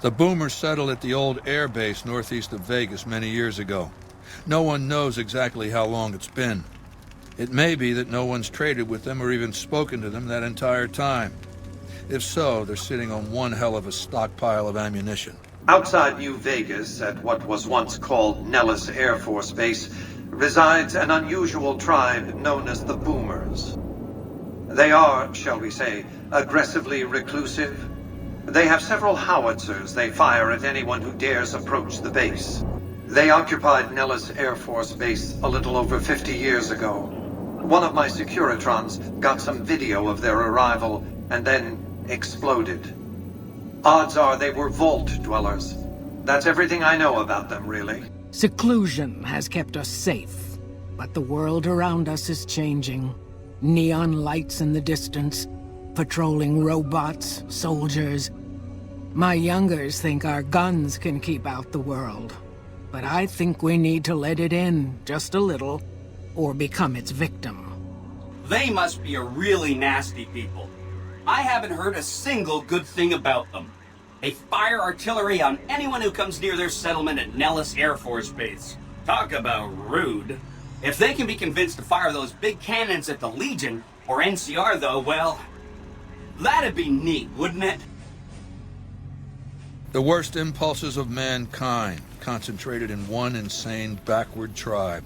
The boomers settled at the old air base northeast of Vegas many years ago. No one knows exactly how long it's been. It may be that no one's traded with them or even spoken to them that entire time. If so, they're sitting on one hell of a stockpile of ammunition. Outside New Vegas, at what was once called Nellis Air Force Base, resides an unusual tribe known as the Boomers. They are, shall we say, aggressively reclusive. They have several howitzers they fire at anyone who dares approach the base. They occupied Nellis Air Force Base a little over 50 years ago. One of my Securitrons got some video of their arrival and then exploded. Odds are they were vault dwellers. That's everything I know about them, really. Seclusion has kept us safe, but the world around us is changing. Neon lights in the distance, patrolling robots, soldiers. My youngers think our guns can keep out the world, but I think we need to let it in just a little, or become its victim. They must be a really nasty people. I haven't heard a single good thing about them. They fire artillery on anyone who comes near their settlement at Nellis Air Force Base. Talk about rude. If they can be convinced to fire those big cannons at the Legion, or NCR though, well, that'd be neat, wouldn't it? The worst impulses of mankind, concentrated in one insane, backward tribe.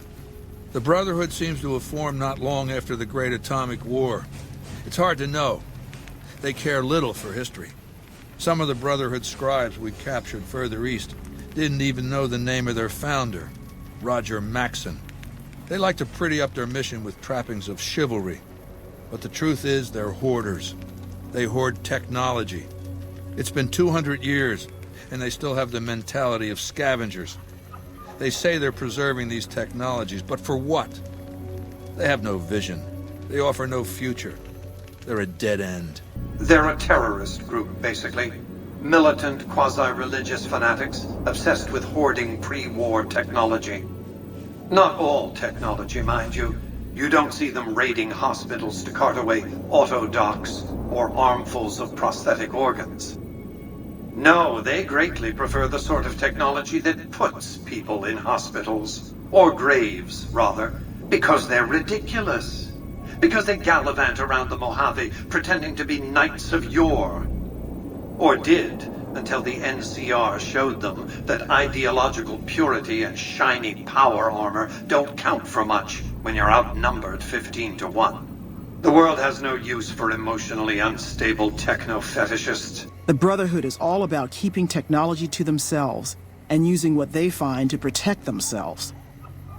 The Brotherhood seems to have formed not long after the Great Atomic War. It's hard to know. They care little for history. Some of the Brotherhood scribes we captured further east didn't even know the name of their founder, Roger Maxson. They like to pretty up their mission with trappings of chivalry. But the truth is, they're hoarders. They hoard technology. It's been 200 years, and they still have the mentality of scavengers. They say they're preserving these technologies, but for what? They have no vision. They offer no future. They're a dead end. They're a terrorist group, basically. Militant, quasi-religious fanatics, obsessed with hoarding pre-war technology. Not all technology, mind you. You don't see them raiding hospitals to cart away auto docks or armfuls of prosthetic organs. No, they greatly prefer the sort of technology that puts people in hospitals, or graves, rather, because they're ridiculous. Because they gallivant around the Mojave pretending to be knights of yore. Or did, until the NCR showed them that ideological purity and shiny power armor don't count for much when you're outnumbered 15-1. The world has no use for emotionally unstable techno-fetishists. The Brotherhood is all about keeping technology to themselves and using what they find to protect themselves.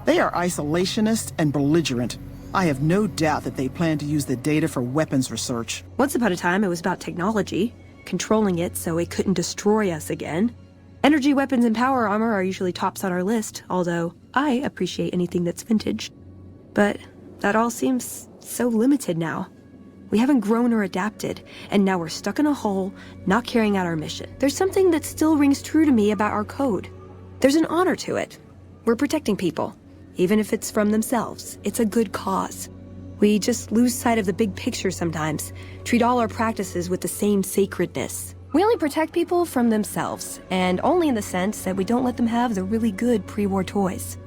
They are isolationist and belligerent. I have no doubt that they plan to use the data for weapons research. Once upon a time, it was about technology, controlling it so it couldn't destroy us again. Energy weapons and power armor are usually tops on our list, although I appreciate anything that's vintage. But that all seems so limited now. We haven't grown or adapted, and now we're stuck in a hole, not carrying out our mission. There's something that still rings true to me about our code. There's an honor to it. We're protecting people. Even if it's from themselves, it's a good cause. We just lose sight of the big picture sometimes, treat all our practices with the same sacredness. We only protect people from themselves, and only in the sense that we don't let them have the really good pre-war toys.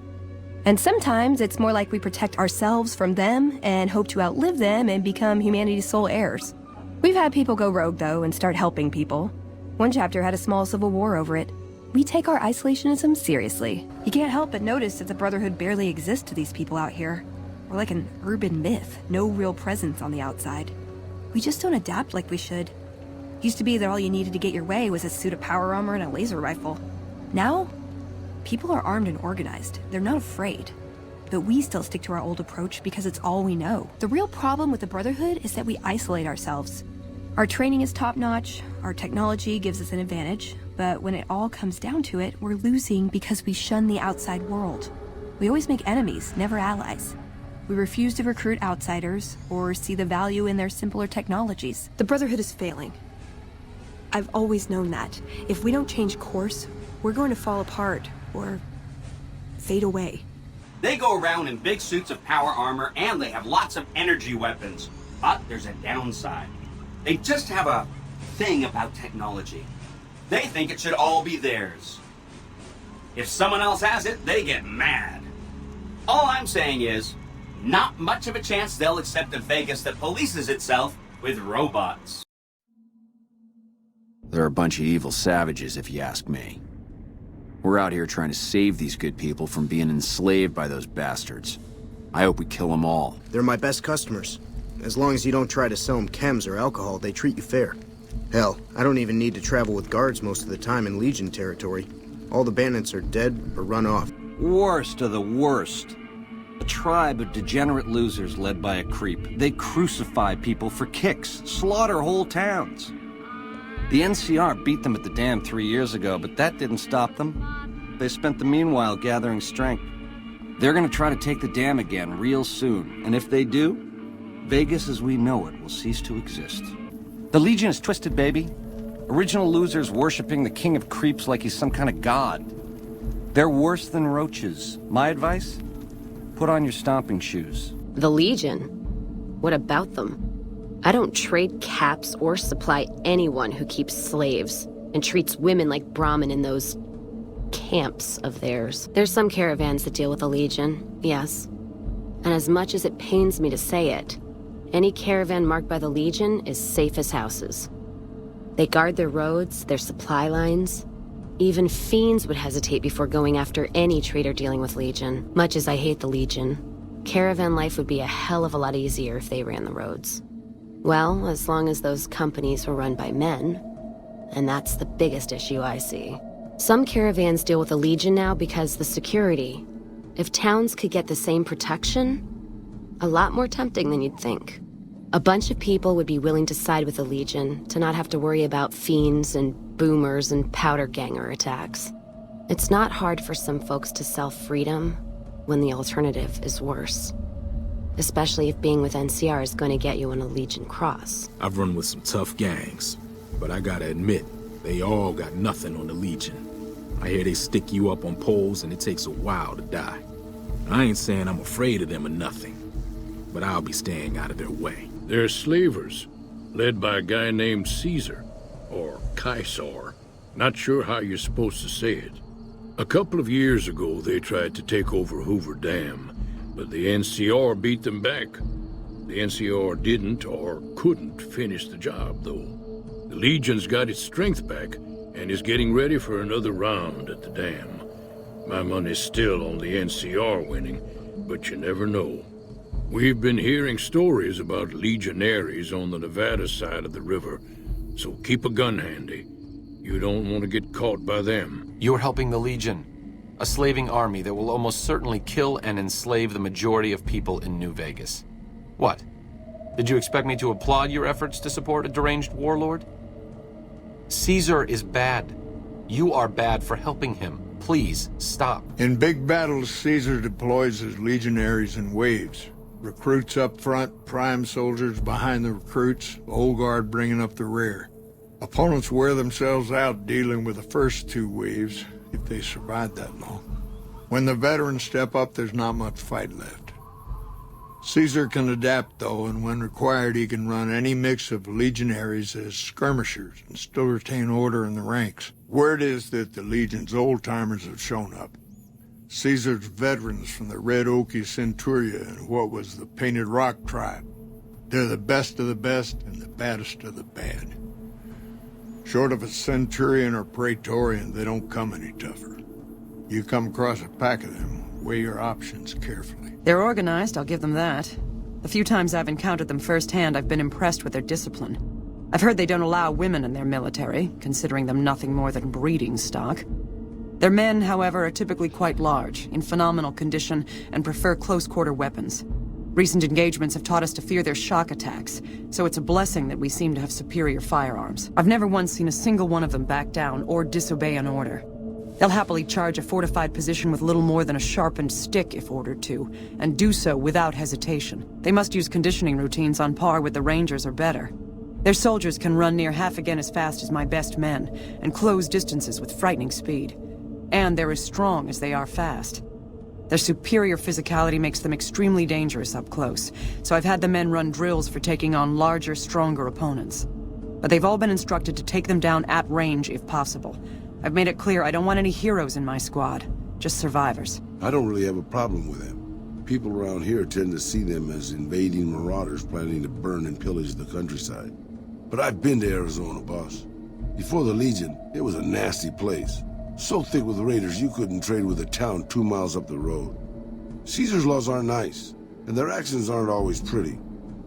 And sometimes it's more like we protect ourselves from them and hope to outlive them and become humanity's sole heirs. We've had people go rogue, though, and start helping people. One chapter had a small civil war over it. We take our isolationism seriously. You can't help but notice that the Brotherhood barely exists to these people out here. We're like an urban myth, no real presence on the outside. We just don't adapt like we should. Used to be that all you needed to get your way was a suit of power armor and a laser rifle. Now, people are armed and organized. They're not afraid. But we still stick to our old approach because it's all we know. The real problem with the Brotherhood is that we isolate ourselves. Our training is top-notch, our technology gives us an advantage, but when it all comes down to it, we're losing because we shun the outside world. We always make enemies, never allies. We refuse to recruit outsiders or see the value in their simpler technologies. The Brotherhood is failing. I've always known that. If we don't change course, we're going to fall apart or fade away. They go around in big suits of power armor and they have lots of energy weapons. But there's a downside. They just have a thing about technology. They think it should all be theirs. If someone else has it, they get mad. All I'm saying is, not much of a chance they'll accept a Vegas that polices itself with robots. They're a bunch of evil savages, if you ask me. We're out here trying to save these good people from being enslaved by those bastards. I hope we kill them all. They're my best customers. As long as you don't try to sell them chems or alcohol, they treat you fair. Hell, I don't even need to travel with guards most of the time in Legion territory. All the bandits are dead or run off. Worst of the worst. A tribe of degenerate losers led by a creep. They crucify people for kicks, slaughter whole towns. The NCR beat them at the dam 3 years ago, but that didn't stop them. They spent the meanwhile gathering strength. They're gonna try to take the dam again real soon, and if they do, Vegas as we know it will cease to exist. The Legion is twisted, baby. Original losers worshipping the king of creeps like he's some kind of god. They're worse than roaches. My advice? Put on your stomping shoes. The Legion? What about them? I don't trade caps or supply anyone who keeps slaves and treats women like Brahmin in those camps of theirs. There's some caravans that deal with the Legion, yes. And as much as it pains me to say it, any caravan marked by the Legion is safe as houses. They guard their roads, their supply lines. Even fiends would hesitate before going after any trader dealing with Legion. Much as I hate the Legion, caravan life would be a hell of a lot easier if they ran the roads. Well, as long as those companies were run by men. And that's the biggest issue I see. Some caravans deal with the Legion now because the security. If towns could get the same protection, a lot more tempting than you'd think. A bunch of people would be willing to side with the Legion to not have to worry about fiends and boomers and powder ganger attacks. It's not hard for some folks to sell freedom when the alternative is worse. Especially if being with NCR is going to get you on a Legion cross. I've run with some tough gangs, but I gotta admit, they all got nothing on the Legion. I hear they stick you up on poles and it takes a while to die. I ain't saying I'm afraid of them or nothing, but I'll be staying out of their way. They're slavers, led by a guy named Caesar, or Caesar. Not sure how you're supposed to say it. A couple of years ago, they tried to take over Hoover Dam, but the NCR beat them back. The NCR didn't or couldn't finish the job, though. The Legion's got its strength back and is getting ready for another round at the dam. My money's still on the NCR winning, but you never know. We've been hearing stories about legionaries on the Nevada side of the river, so keep a gun handy. You don't want to get caught by them. You're helping the Legion, a slaving army that will almost certainly kill and enslave the majority of people in New Vegas. What? Did you expect me to applaud your efforts to support a deranged warlord? Caesar is bad. You are bad for helping him. Please, stop. In big battles, Caesar deploys his legionaries in waves. Recruits up front, prime soldiers behind the recruits, the old guard bringing up the rear. Opponents wear themselves out dealing with the first two waves, if they survive that long. When the veterans step up, there's not much fight left. Caesar can adapt, though, and when required, he can run any mix of legionaries as skirmishers and still retain order in the ranks. Word is that the Legion's old-timers have shown up. Caesar's veterans from the Red Oaky Centuria and what was the Painted Rock tribe. They're the best of the best and the baddest of the bad. Short of a Centurion or Praetorian, they don't come any tougher. You come across a pack of them, weigh your options carefully. They're organized, I'll give them that. The few times I've encountered them firsthand, I've been impressed with their discipline. I've heard they don't allow women in their military, considering them nothing more than breeding stock. Their men, however, are typically quite large, in phenomenal condition, and prefer close-quarter weapons. Recent engagements have taught us to fear their shock attacks, so it's a blessing that we seem to have superior firearms. I've never once seen a single one of them back down or disobey an order. They'll happily charge a fortified position with little more than a sharpened stick if ordered to, and do so without hesitation. They must use conditioning routines on par with the Rangers or better. Their soldiers can run near half again as fast as my best men, and close distances with frightening speed. And they're as strong as they are fast. Their superior physicality makes them extremely dangerous up close, so I've had the men run drills for taking on larger, stronger opponents. but they've all been instructed to take them down at range if possible. I've made it clear I don't want any heroes in my squad, just survivors. I don't really have a problem with them. People around here tend to see them as invading marauders planning to burn and pillage the countryside. But I've been to Arizona, boss. Before the Legion, it was a nasty place. So thick with raiders you couldn't trade with a town 2 miles up the road. Caesar's laws aren't nice, and their actions aren't always pretty.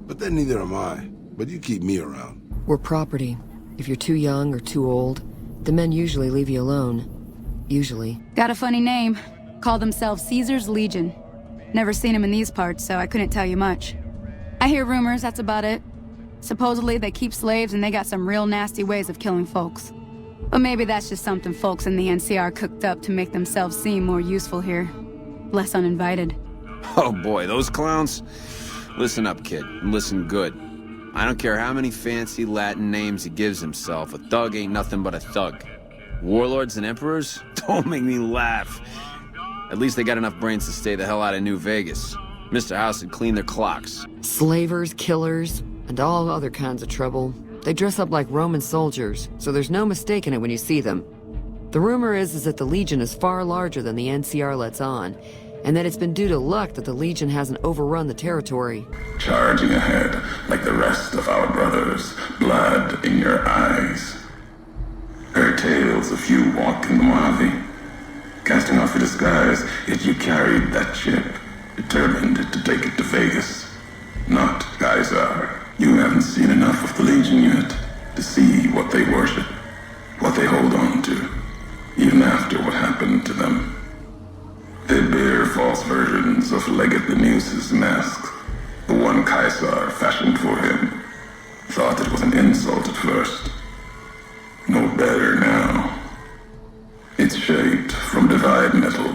But then neither am I. But you keep me around. We're property. If you're too young or too old, the men usually leave you alone. Usually. Got a funny name. Call themselves Caesar's Legion. Never seen them in these parts, so I couldn't tell you much. I hear rumors, that's about it. Supposedly they keep slaves and they got some real nasty ways of killing folks. But maybe that's just something folks in the NCR cooked up to make themselves seem more useful here. Less uninvited. Oh boy, those clowns? Listen up, kid, and listen good. I don't care how many fancy Latin names he gives himself, a thug ain't nothing but a thug. Warlords and emperors? Don't make me laugh. At least they got enough brains to stay the hell out of New Vegas. Mr. House had cleaned their clocks. Slavers, killers, and all other kinds of trouble. They dress up like Roman soldiers, so there's no mistaking it when you see them. The rumor is that the Legion is far larger than the NCR lets on, and that it's been due to luck that the Legion hasn't overrun the territory. Charging ahead like the rest of our brothers, blood in your eyes. Heard tales of you walking the Mojave, casting off your disguise, yet you carried that ship, determined to take it to Vegas. Not Kaiser. You haven't seen enough of the Legion yet to see what they worship, what they hold on to, even after what happened to them. They bear false versions of Legate Lenius's mask, the one Kaiser fashioned for him. Thought it was an insult at first. No better now. It's shaped from divide metal,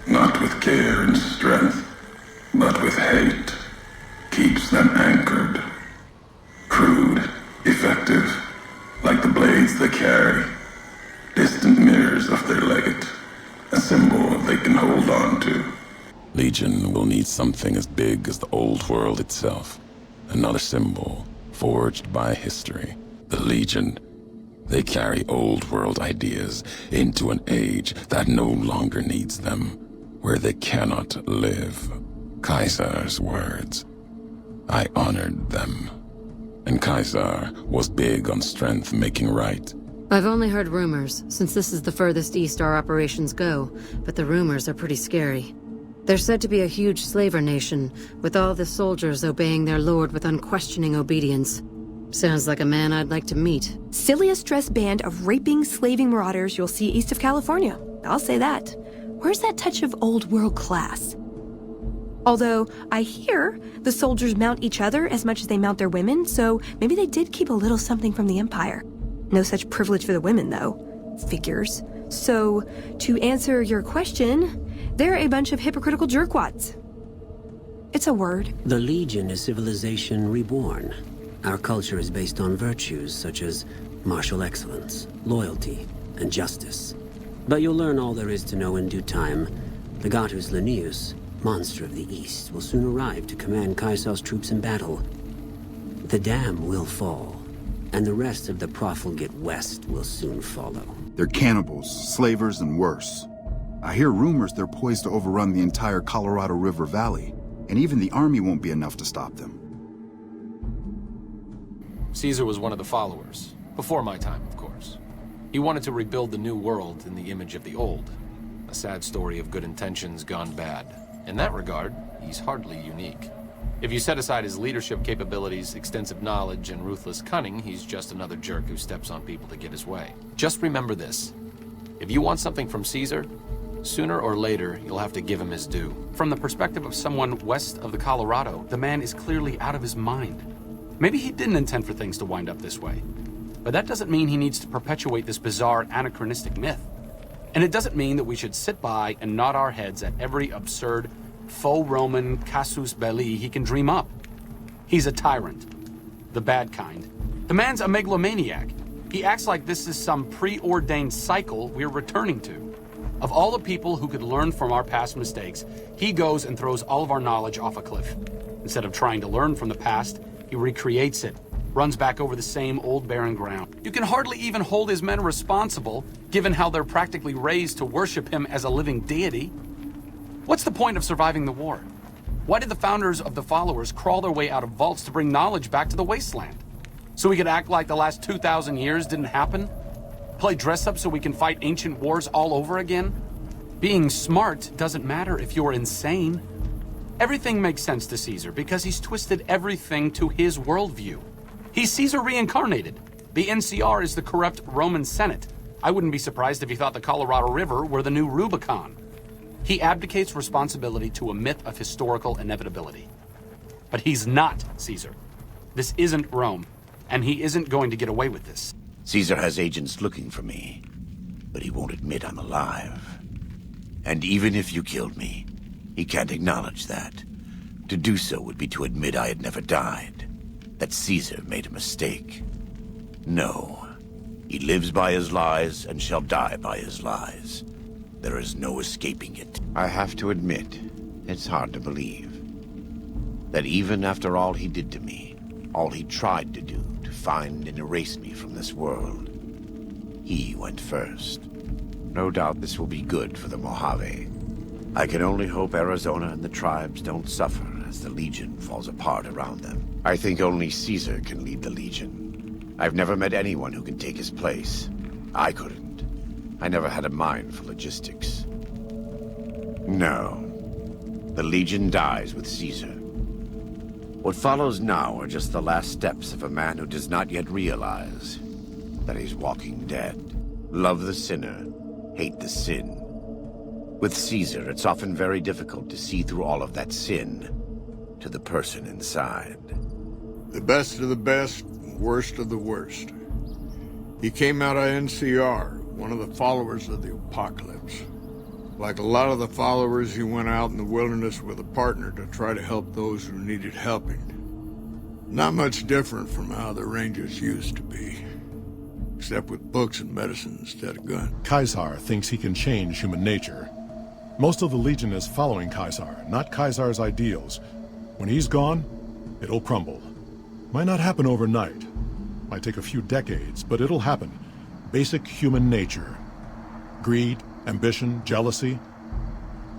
not with care and strength, but with hate. Keeps them anchored. Crude, effective, like the blades they carry. Distant mirrors of their legate. A symbol they can hold on to. Legion will need something as big as the old world itself. Another symbol, forged by history. The Legion. They carry old world ideas into an age that no longer needs them, where they cannot live. Kaiser's words. I honored them. And Kaiser was big on strength making right. I've only heard rumors, since this is the furthest east our operations go, but the rumors are pretty scary. They're said to be a huge slaver nation, with all the soldiers obeying their lord with unquestioning obedience. Sounds like a man I'd like to meet. Silliest dressed band of raping, slaving marauders you'll see east of California. I'll say that. Where's that touch of old world class? Although, I hear the soldiers mount each other as much as they mount their women, so maybe they did keep a little something from the Empire. No such privilege for the women, though. Figures. So, to answer your question, they're a bunch of hypocritical jerkwads. It's a word. The Legion is civilization reborn. Our culture is based on virtues such as martial excellence, loyalty, and justice. But you'll learn all there is to know in due time. The Gatus Lenius, monster of the East, will soon arrive to command Kaiser's troops in battle. The dam will fall, and the rest of the profligate West will soon follow. They're cannibals, slavers, and worse. I hear rumors they're poised to overrun the entire Colorado River Valley, and even the army won't be enough to stop them. Caesar was one of the followers, before my time, of course. He wanted to rebuild the new world in the image of the old. A sad story of good intentions gone bad. In that regard, he's hardly unique. If you set aside his leadership capabilities, extensive knowledge, and ruthless cunning, he's just another jerk who steps on people to get his way. Just remember this. If you want something from Caesar, sooner or later, you'll have to give him his due. From the perspective of someone west of the Colorado, the man is clearly out of his mind. Maybe he didn't intend for things to wind up this way. But that doesn't mean he needs to perpetuate this bizarre, anachronistic myth. And it doesn't mean that we should sit by and nod our heads at every absurd, faux Roman casus belli he can dream up. He's a tyrant. The bad kind. The man's a megalomaniac. He acts like this is some preordained cycle we're returning to. Of all the people who could learn from our past mistakes, he goes and throws all of our knowledge off a cliff. Instead of trying to learn from the past, he recreates it, runs back over the same old barren ground. You can hardly even hold his men responsible, given how they're practically raised to worship him as a living deity. What's the point of surviving the war? Why did the founders of the followers crawl their way out of vaults to bring knowledge back to the wasteland? So we could act like the last 2,000 years didn't happen? Play dress-up so we can fight ancient wars all over again? Being smart doesn't matter if you're insane. Everything makes sense to Caesar because he's twisted everything to his worldview. He's Caesar reincarnated. The NCR is the corrupt Roman Senate. I wouldn't be surprised if he thought the Colorado River were the new Rubicon. He abdicates responsibility to a myth of historical inevitability. But he's not Caesar. This isn't Rome, and he isn't going to get away with this. Caesar has agents looking for me, but he won't admit I'm alive. And even if you killed me, he can't acknowledge that. To do so would be to admit I had never died, that Caesar made a mistake. No, he lives by his lies and shall die by his lies. There is no escaping it. I have to admit, it's hard to believe that even after all he did to me, all he tried to do to find and erase me from this world, he went first. No doubt this will be good for the Mojave. I can only hope Arizona and the tribes don't suffer as the Legion falls apart around them. I think only Caesar can lead the Legion. I've never met anyone who can take his place. I couldn't. I never had a mind for logistics. No. The Legion dies with Caesar. What follows now are just the last steps of a man who does not yet realize that he's walking dead. Love the sinner, hate the sin. With Caesar, it's often very difficult to see through all of that sin to the person inside. The best of the best, worst of the worst. He came out of NCR, one of the followers of the apocalypse. Like a lot of the followers, he went out in the wilderness with a partner to try to help those who needed helping. Not much different from how the Rangers used to be. Except with books and medicine instead of guns. Caesar thinks he can change human nature. Most of the Legion is following Caesar, not Caesar's ideals. When he's gone, it'll crumble. Might not happen overnight. Might take a few decades, but it'll happen. Basic human nature. Greed, ambition, jealousy.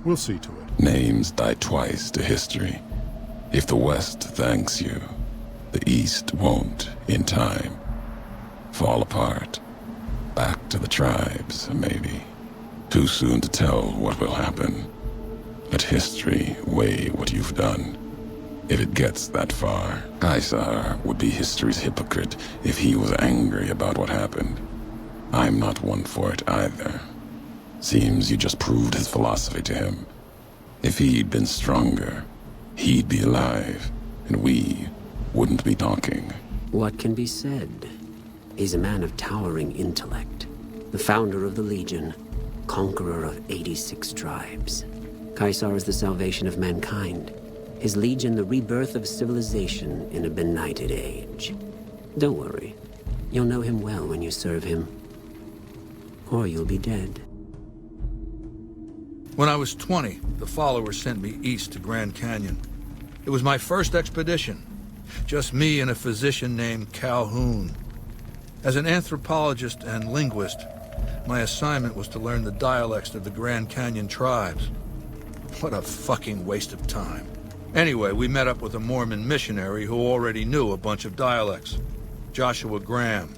We'll see to it. Names die twice to history. If the West thanks you, the East won't in time. Fall apart. Back to the tribes, maybe. Too soon to tell what will happen. Let history weigh what you've done. If it gets that far, Caesar would be history's hypocrite if he was angry about what happened. I'm not one for it either. Seems you just proved his philosophy to him. If he'd been stronger, he'd be alive, and we wouldn't be talking. What can be said? He's a man of towering intellect, the founder of the Legion, conqueror of 86 tribes. Caesar is the salvation of mankind. His Legion the rebirth of civilization in a benighted age. Don't worry. You'll know him well when you serve him. Or you'll be dead. When I was 20, the followers sent me east to Grand Canyon. It was my first expedition. Just me and a physician named Calhoun. As an anthropologist and linguist, my assignment was to learn the dialects of the Grand Canyon tribes. What a fucking waste of time. Anyway, we met up with a Mormon missionary who already knew a bunch of dialects. Joshua Graham.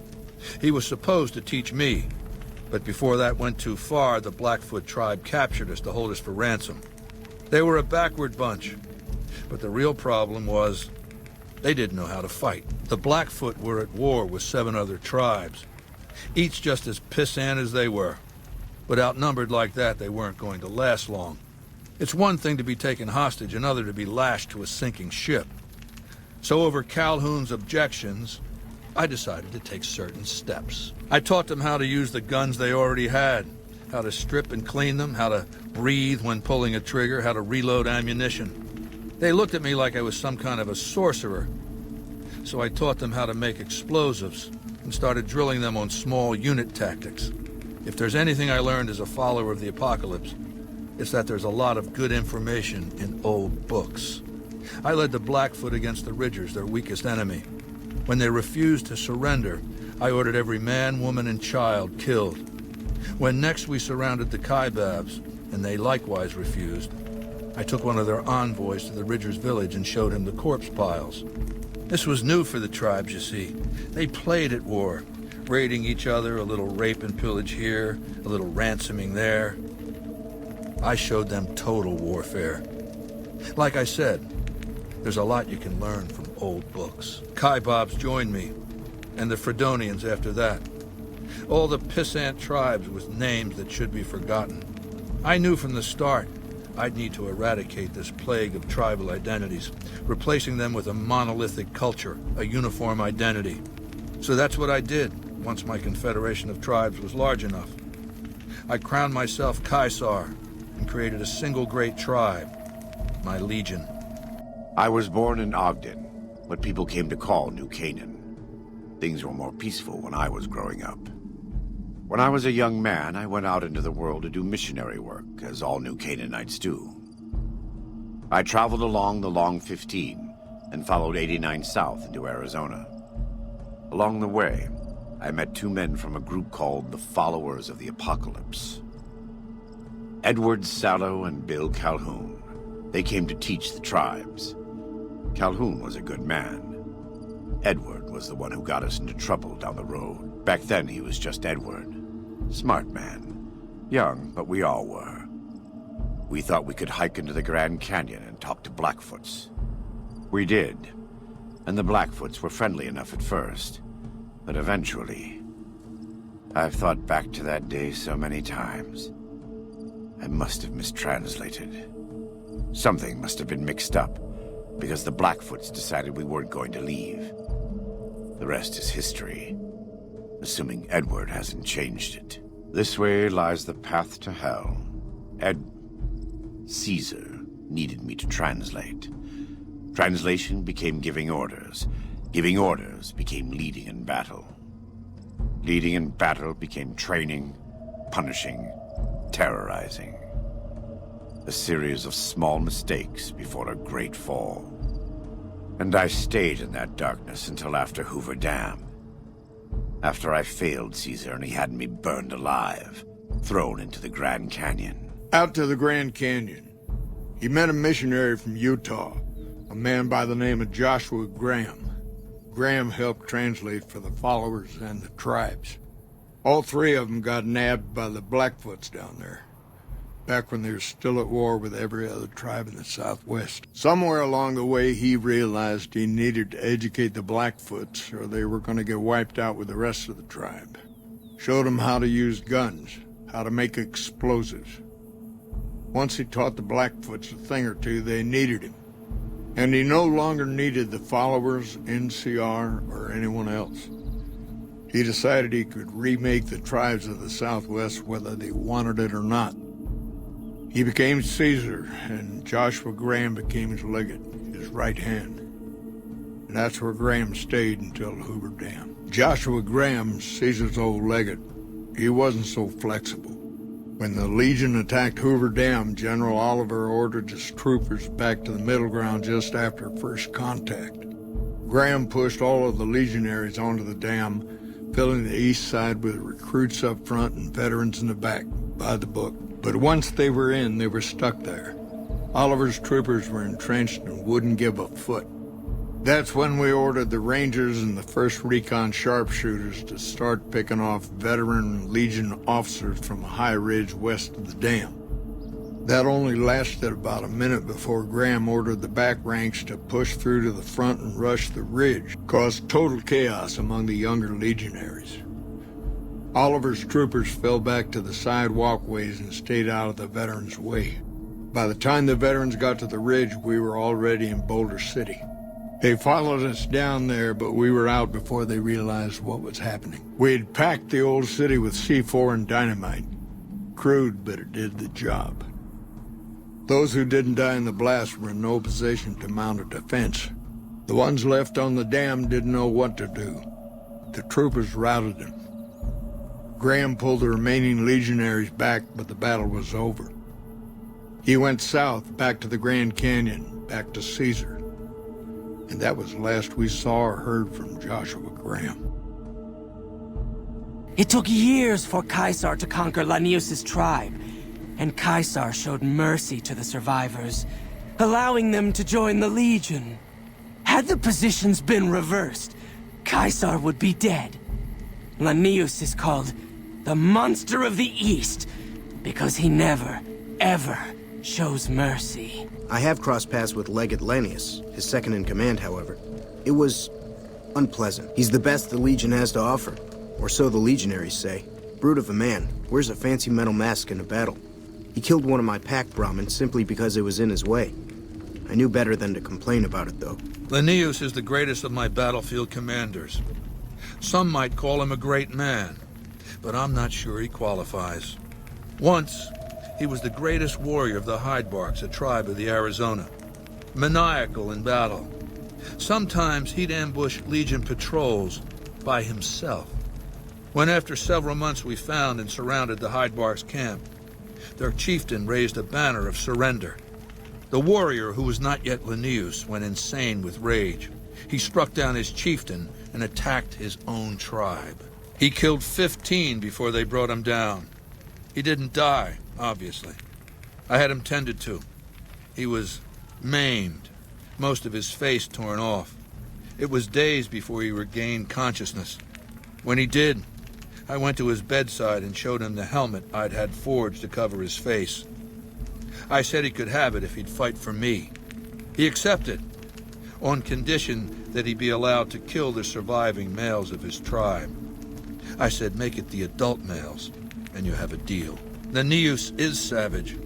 He was supposed to teach me, but before that went too far, the Blackfoot tribe captured us to hold us for ransom. They were a backward bunch, but the real problem was they didn't know how to fight. The Blackfoot were at war with 7 other tribes, each just as pissant as they were. But outnumbered like that, they weren't going to last long. It's one thing to be taken hostage, another to be lashed to a sinking ship. So over Calhoun's objections, I decided to take certain steps. I taught them how to use the guns they already had, how to strip and clean them, how to breathe when pulling a trigger, how to reload ammunition. They looked at me like I was some kind of a sorcerer. So I taught them how to make explosives and started drilling them on small unit tactics. If there's anything I learned as a follower of the apocalypse, it's that there's a lot of good information in old books. I led the Blackfoot against the Ridgers, their weakest enemy. When they refused to surrender, I ordered every man, woman, and child killed. When next we surrounded the Kaibabs, and they likewise refused, I took one of their envoys to the Ridgers' village and showed him the corpse piles. This was new for the tribes, you see. They played at war, raiding each other, a little rape and pillage here, a little ransoming there. I showed them total warfare. Like I said, there's a lot you can learn from old books. Kaibabs joined me, and the Fredonians after that. All the pissant tribes with names that should be forgotten. I knew from the start I'd need to eradicate this plague of tribal identities, replacing them with a monolithic culture, a uniform identity. So that's what I did, once my confederation of tribes was large enough. I crowned myself Caesar and created a single great tribe, my legion. I was born in Ogden, what people came to call New Canaan. Things were more peaceful when I was growing up. When I was a young man, I went out into the world to do missionary work, as all New Canaanites do. I traveled along the Long 15 and followed 89 south into Arizona. Along the way, I met two men from a group called the Followers of the Apocalypse. Edward Sallow and Bill Calhoun. They came to teach the tribes. Calhoun was a good man. Edward was the one who got us into trouble down the road. Back then, he was just Edward. Smart man. Young, but we all were. We thought we could hike into the Grand Canyon and talk to Blackfoots. We did. And the Blackfoots were friendly enough at first. But eventually... I've thought back to that day so many times. I must have mistranslated. Something must have been mixed up, because the Blackfoots decided we weren't going to leave. The rest is history, assuming Edward hasn't changed it. This way lies the path to hell. Caesar needed me to translate. Translation became giving orders. Giving orders became leading in battle. Leading in battle became training, punishing, terrorizing. A series of small mistakes before a great fall. And I stayed in that darkness until after Hoover Dam. After I failed Caesar and he had me burned alive, thrown into the Grand Canyon. Out to the Grand Canyon. He met a missionary from Utah, a man by the name of Joshua Graham. Graham helped translate for the followers and the tribes. All three of them got nabbed by the Blackfoots down there, back when they were still at war with every other tribe in the Southwest. Somewhere along the way, he realized he needed to educate the Blackfoots, or they were going to get wiped out with the rest of the tribe. Showed them how to use guns, how to make explosives. Once he taught the Blackfoots a thing or two, they needed him. And he no longer needed the followers, NCR, or anyone else. He decided he could remake the tribes of the Southwest whether they wanted it or not. He became Caesar, and Joshua Graham became his legate, his right hand. And that's where Graham stayed until Hoover Dam. Joshua Graham, Caesar's old legate, he wasn't so flexible. When the Legion attacked Hoover Dam, General Oliver ordered his troopers back to the middle ground just after first contact. Graham pushed all of the legionaries onto the dam, filling the east side with recruits up front and veterans in the back, by the book. But once they were in, they were stuck there. Oliver's troopers were entrenched and wouldn't give a foot. That's when we ordered the Rangers and the 1st Recon sharpshooters to start picking off veteran Legion officers from a high ridge west of the dam. That only lasted about a minute before Graham ordered the back ranks to push through to the front and rush the ridge, caused total chaos among the younger legionaries. Oliver's troopers fell back to the side walkways and stayed out of the veterans' way. By the time the veterans got to the ridge, we were already in Boulder City. They followed us down there, but we were out before they realized what was happening. We had packed the old city with C4 and dynamite. Crude, but it did the job. Those who didn't die in the blast were in no position to mount a defense. The ones left on the dam didn't know what to do. The troopers routed them. Graham pulled the remaining legionaries back, but the battle was over. He went south, back to the Grand Canyon, back to Caesar. And that was the last we saw or heard from Joshua Graham. It took years for Caesar to conquer Lanius' tribe, and Caesar showed mercy to the survivors, allowing them to join the Legion. Had the positions been reversed, Caesar would be dead. Lanius is called the Monster of the East because he never, ever shows mercy. I have crossed paths with Legate Lanius, his second in command, however. It was unpleasant. He's the best the Legion has to offer, or so the Legionaries say. Brute of a man, wears a fancy metal mask in a battle. He killed one of my pack Brahmin simply because it was in his way. I knew better than to complain about it, though. Lanius is the greatest of my battlefield commanders. Some might call him a great man, but I'm not sure he qualifies. Once, he was the greatest warrior of the Hydebarks, a tribe of the Arizona. Maniacal in battle. Sometimes he'd ambush Legion patrols by himself. When after several months we found and surrounded the Hydebarks camp, their chieftain raised a banner of surrender. The warrior, who was not yet Lanius, went insane with rage. He struck down his chieftain and attacked his own tribe. He killed 15 before they brought him down. He didn't die, obviously. I had him tended to. He was maimed, most of his face torn off. It was days before he regained consciousness. When he did, I went to his bedside and showed him the helmet I'd had forged to cover his face. I said he could have it if he'd fight for me. He accepted, on condition that he be allowed to kill the surviving males of his tribe. I said, make it the adult males, and you have a deal. Lanius is savage.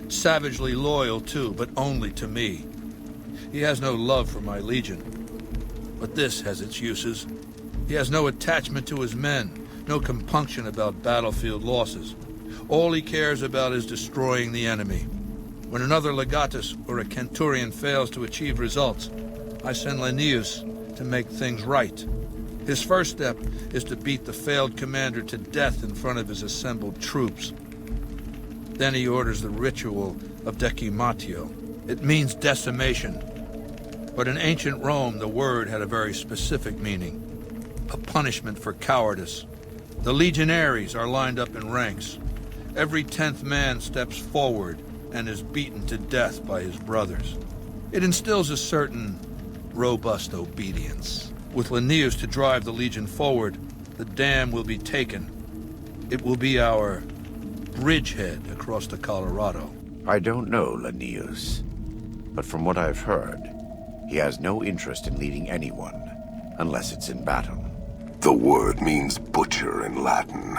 Savagely loyal, too, but only to me. He has no love for my Legion. But this has its uses. He has no attachment to his men, no compunction about battlefield losses. All he cares about is destroying the enemy. When another legatus or a centurion fails to achieve results, I send Lanius to make things right. His first step is to beat the failed commander to death in front of his assembled troops. Then he orders the ritual of decimatio. It means decimation. But in ancient Rome, the word had a very specific meaning. A punishment for cowardice. The legionaries are lined up in ranks. Every 10th man steps forward and is beaten to death by his brothers. It instills a certain robust obedience. With Lanius to drive the Legion forward, the dam will be taken. It will be our bridgehead across the Colorado. I don't know Lanius, but from what I've heard, he has no interest in leading anyone, unless it's in battle. The word means butcher in Latin.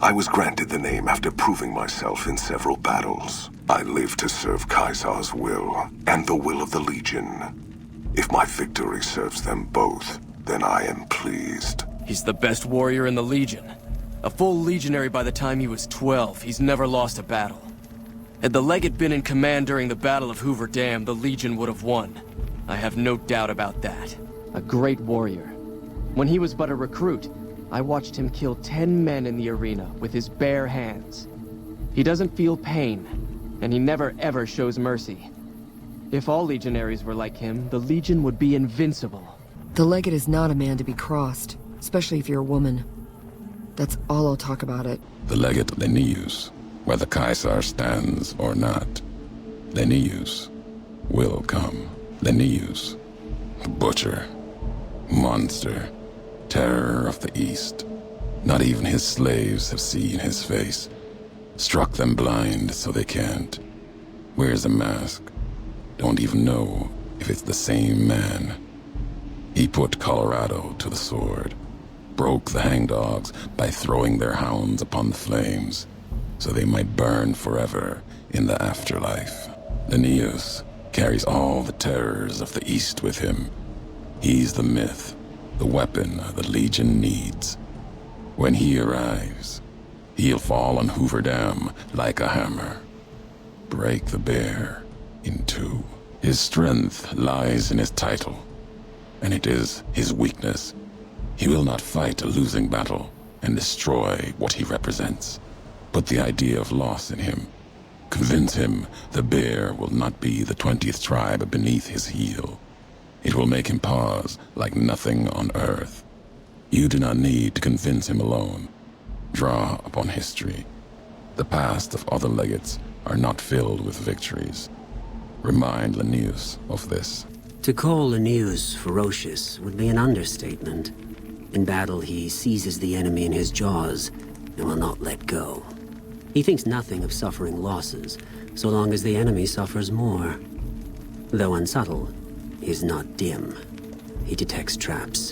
I was granted the name after proving myself in several battles. I live to serve Caesar's will, and the will of the Legion. If my victory serves them both, then I am pleased. He's the best warrior in the Legion. A full legionary by the time he was 12, he's never lost a battle. Had the Legate been in command during the Battle of Hoover Dam, the Legion would have won. I have no doubt about that. A great warrior. When he was but a recruit, I watched him kill 10 men in the arena with his bare hands. He doesn't feel pain, and he never ever shows mercy. If all legionaries were like him, the Legion would be invincible. The Legate is not a man to be crossed, especially if you're a woman. That's all I'll talk about it. The Legate Lanius, whether Caesar stands or not, Lanius will come. Lanius, the butcher, monster, terror of the East. Not even his slaves have seen his face. Struck them blind so they can't. Wears a mask. Don't even know if it's the same man. He put Colorado to the sword. Broke the hangdogs by throwing their hounds upon the flames, so they might burn forever in the afterlife. Lanius carries all the terrors of the East with him. He's the myth, the weapon the Legion needs. When he arrives, he'll fall on Hoover Dam like a hammer. Break the bear in two. His strength lies in his title, and it is his weakness. He will not fight a losing battle and destroy what he represents. Put the idea of loss in him. Convince him the bear will not be the 20th tribe beneath his heel. It will make him pause like nothing on Earth. You do not need to convince him alone. Draw upon history. The past of other legates are not filled with victories. Remind Linnaeus of this. To call Linnaeus ferocious would be an understatement. In battle, he seizes the enemy in his jaws and will not let go. He thinks nothing of suffering losses, so long as the enemy suffers more. Though unsubtle, he is not dim. He detects traps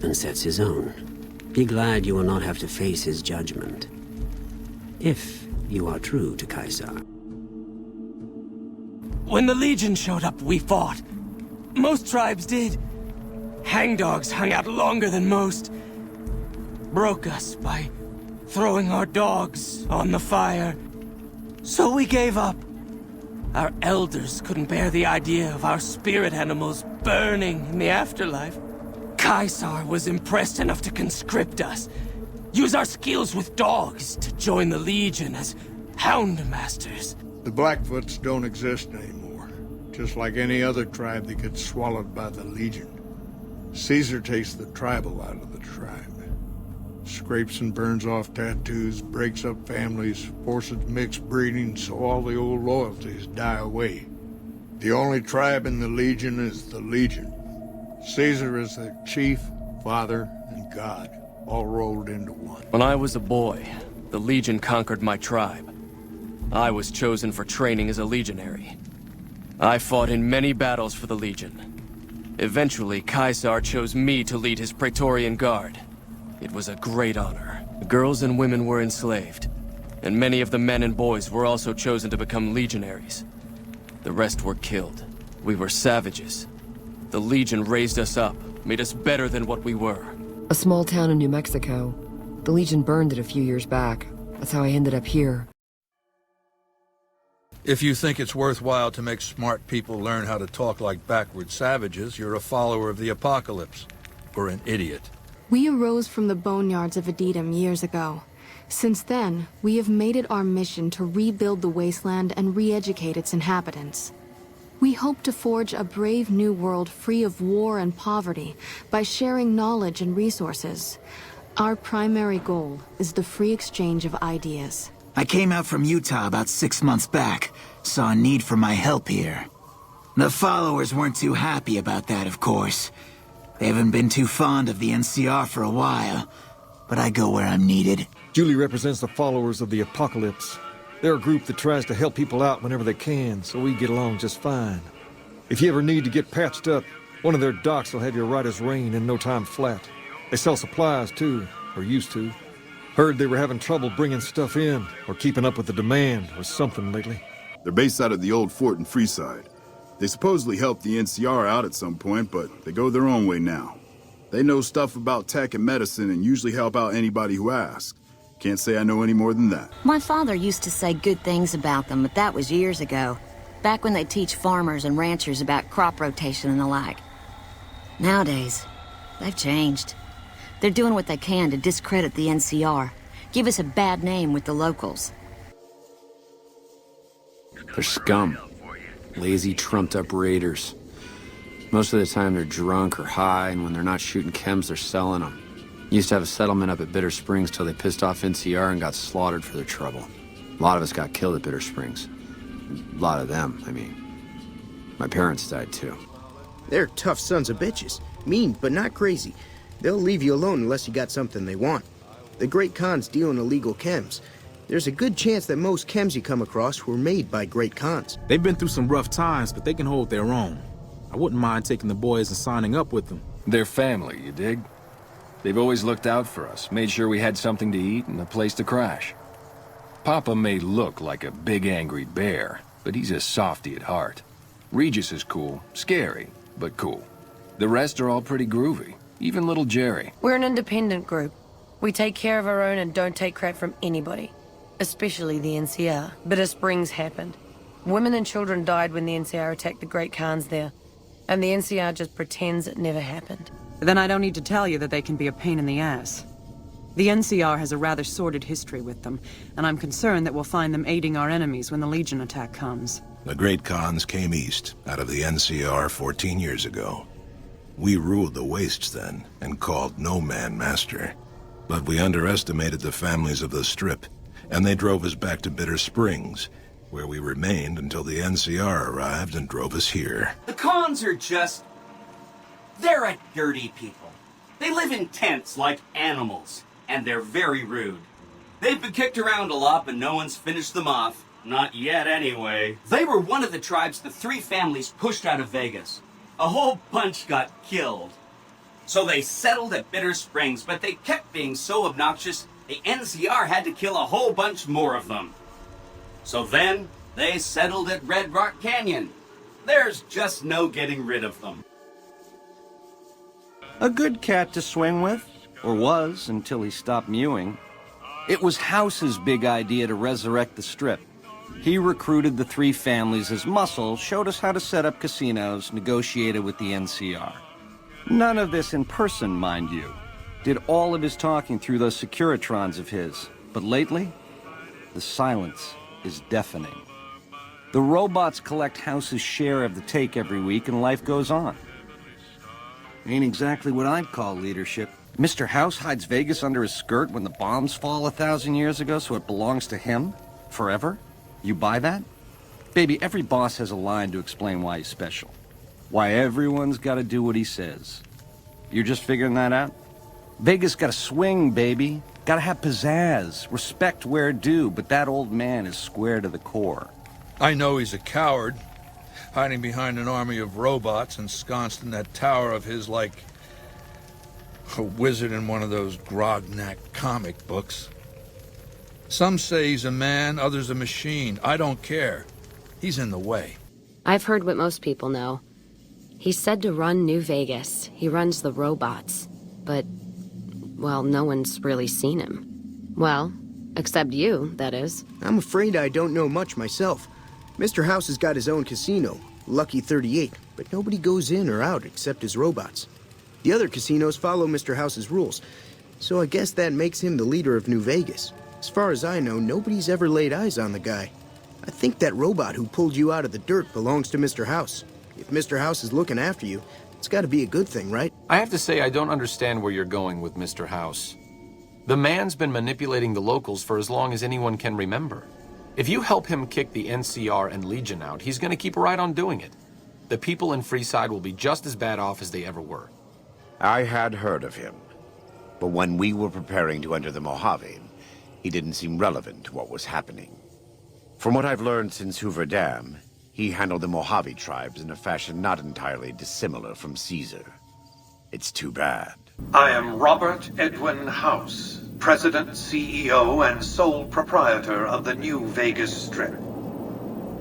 and sets his own. Be glad you will not have to face his judgment. If you are true to Caesar. When the Legion showed up, we fought. Most tribes did. Hangdogs hung out longer than most. Broke us by throwing our dogs on the fire. So we gave up. Our elders couldn't bear the idea of our spirit animals burning in the afterlife. Caesar was impressed enough to conscript us. Use our skills with dogs to join the Legion as hound masters. The Blackfoots don't exist anymore. Just like any other tribe that gets swallowed by the Legion. Caesar takes the tribal out of the tribe. Scrapes and burns off tattoos, breaks up families, forces mixed breeding so all the old loyalties die away. The only tribe in the Legion is the Legion. Caesar is their chief, father, and god, all rolled into one. When I was a boy, the Legion conquered my tribe. I was chosen for training as a legionary. I fought in many battles for the Legion. Eventually, Caesar chose me to lead his Praetorian Guard. It was a great honor. The girls and women were enslaved, and many of the men and boys were also chosen to become legionaries. The rest were killed. We were savages. The Legion raised us up, made us better than what we were. A small town in New Mexico. The Legion burned it a few years back. That's how I ended up here. If you think it's worthwhile to make smart people learn how to talk like backward savages, you're a follower of the apocalypse, or an idiot. We arose from the boneyards of Edidum years ago. Since then, we have made it our mission to rebuild the wasteland and re-educate its inhabitants. We hope to forge a brave new world free of war and poverty by sharing knowledge and resources. Our primary goal is the free exchange of ideas. I came out from Utah about 6 months back, saw a need for my help here. The followers weren't too happy about that, of course. They haven't been too fond of the NCR for a while, but I go where I'm needed. Julie represents the followers of the Apocalypse. They're a group that tries to help people out whenever they can, so we get along just fine. If you ever need to get patched up, one of their docs will have you right as rain in no time flat. They sell supplies, too, or used to. Heard they were having trouble bringing stuff in, or keeping up with the demand, or something lately. They're based out of the old fort in Freeside. They supposedly helped the NCR out at some point, but they go their own way now. They know stuff about tech and medicine and usually help out anybody who asks. Can't say I know any more than that. My father used to say good things about them, but that was years ago. Back when they teach farmers and ranchers about crop rotation and the like. Nowadays, they've changed. They're doing what they can to discredit the NCR, give us a bad name with the locals. They're scum. Lazy, trumped-up raiders. Most of the time they're drunk or high, and when they're not shooting chems, they're selling them. Used to have a settlement up at Bitter Springs till they pissed off NCR and got slaughtered for their trouble. A lot of us got killed at Bitter Springs. A lot of them, I mean. My parents died too. They're tough sons of bitches. Mean, but not crazy. They'll leave you alone unless you got something they want. The Great Khans deal in illegal chems. There's a good chance that most chems you come across were made by Great Khans. They've been through some rough times, but they can hold their own. I wouldn't mind taking the boys and signing up with them. They're family, you dig? They've always looked out for us, made sure we had something to eat and a place to crash. Papa may look like a big angry bear, but he's a softy at heart. Regis is cool, scary, but cool. The rest are all pretty groovy, even little Jerry. We're an independent group. We take care of our own and don't take crap from anybody. Especially the NCR. Bitter Springs happened. Women and children died when the NCR attacked the Great Khans there. And the NCR just pretends it never happened. Then I don't need to tell you that they can be a pain in the ass. The NCR has a rather sordid history with them, and I'm concerned that we'll find them aiding our enemies when the Legion attack comes. The Great Khans came east, out of the NCR 14 years ago. We ruled the wastes then, and called no man master. But we underestimated the families of the Strip, and they drove us back to Bitter Springs, where we remained until the NCR arrived and drove us here. The Khans are just... they're a dirty people. They live in tents like animals, and they're very rude. They've been kicked around a lot, but no one's finished them off. Not yet, anyway. They were one of the tribes the three families pushed out of Vegas. A whole bunch got killed. So they settled at Bitter Springs, but they kept being so obnoxious, the NCR had to kill a whole bunch more of them. So then, they settled at Red Rock Canyon. There's just no getting rid of them. A good cat to swing with, or was until he stopped mewing. It was House's big idea to resurrect the Strip. He recruited the three families as muscle, showed us how to set up casinos, negotiated with the NCR. None of this in person, mind you. Did all of his talking through those Securitrons of his. But lately, the silence is deafening. The robots collect House's share of the take every week, and life goes on. Ain't exactly what I'd call leadership. Mr. House hides Vegas under his skirt when the bombs fall 1,000 years ago, so it belongs to him? Forever? You buy that? Baby, every boss has a line to explain why he's special. Why everyone's gotta do what he says. You're just figuring that out? Vegas gotta swing, baby. Gotta have pizzazz. Respect where due, but that old man is square to the core. I know he's a coward, hiding behind an army of robots ensconced in that tower of his like a wizard in one of those Grognak comic books. Some say he's a man, others a machine. I don't care. He's in the way. I've heard what most people know. He's said to run New Vegas. He runs the robots. But, well, no one's really seen him. Well, except you, that is. I'm afraid I don't know much myself. Mr. House has got his own casino, Lucky 38, but nobody goes in or out except his robots. The other casinos follow Mr. House's rules, so I guess that makes him the leader of New Vegas. As far as I know, nobody's ever laid eyes on the guy. I think that robot who pulled you out of the dirt belongs to Mr. House. If Mr. House is looking after you, it's got to be a good thing, right? I have to say I don't understand where you're going with Mr. House. The man's been manipulating the locals for as long as anyone can remember. If you help him kick the NCR and Legion out, he's going to keep right on doing it. The people in Freeside will be just as bad off as they ever were. I had heard of him, but when we were preparing to enter the Mojave, he didn't seem relevant to what was happening. From what I've learned since Hoover Dam, he handled the Mojave tribes in a fashion not entirely dissimilar from Caesar. It's too bad. I am Robert Edwin House, President, CEO, and sole proprietor of the New Vegas Strip.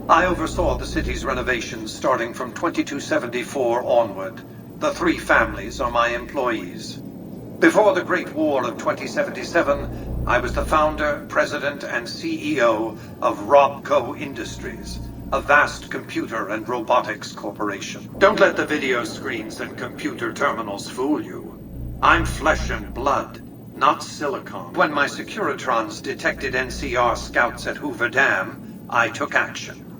I oversaw the city's renovations starting from 2274 onward. The three families are my employees. Before the Great War of 2077, I was the founder, president, and CEO of Robco Industries, a vast computer and robotics corporation. Don't let the video screens and computer terminals fool you. I'm flesh and blood, not silicon. When my Securitrons detected NCR scouts at Hoover Dam, I took action.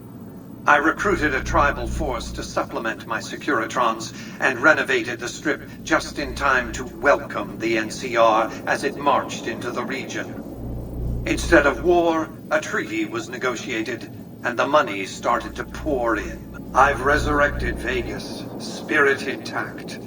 I recruited a tribal force to supplement my Securitrons and renovated the Strip just in time to welcome the NCR as it marched into the region. Instead of war, a treaty was negotiated, and the money started to pour in. I've resurrected Vegas, spirit intact.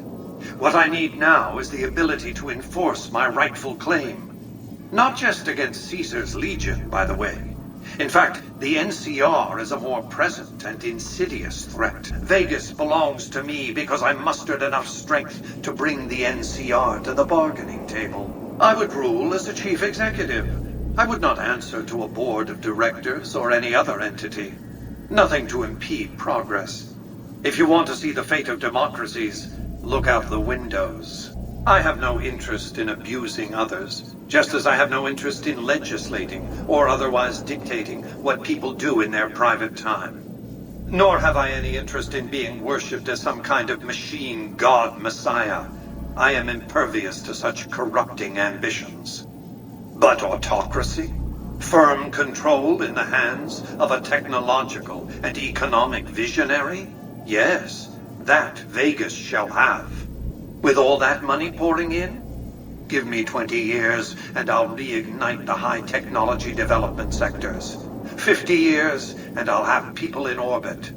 What I need now is the ability to enforce my rightful claim. Not just against Caesar's Legion, by the way. In fact, the NCR is a more present and insidious threat. Vegas belongs to me because I mustered enough strength to bring the NCR to the bargaining table. I would rule as a chief executive. I would not answer to a board of directors or any other entity. Nothing to impede progress. If you want to see the fate of democracies, look out the windows. I have no interest in abusing others, just as I have no interest in legislating or otherwise dictating what people do in their private time. Nor have I any interest in being worshipped as some kind of machine god messiah. I am impervious to such corrupting ambitions. But autocracy? Firm control in the hands of a technological and economic visionary? Yes, that Vegas shall have. With all that money pouring in? Give me 20 years, and I'll reignite the high technology development sectors. 50 years, and I'll have people in orbit.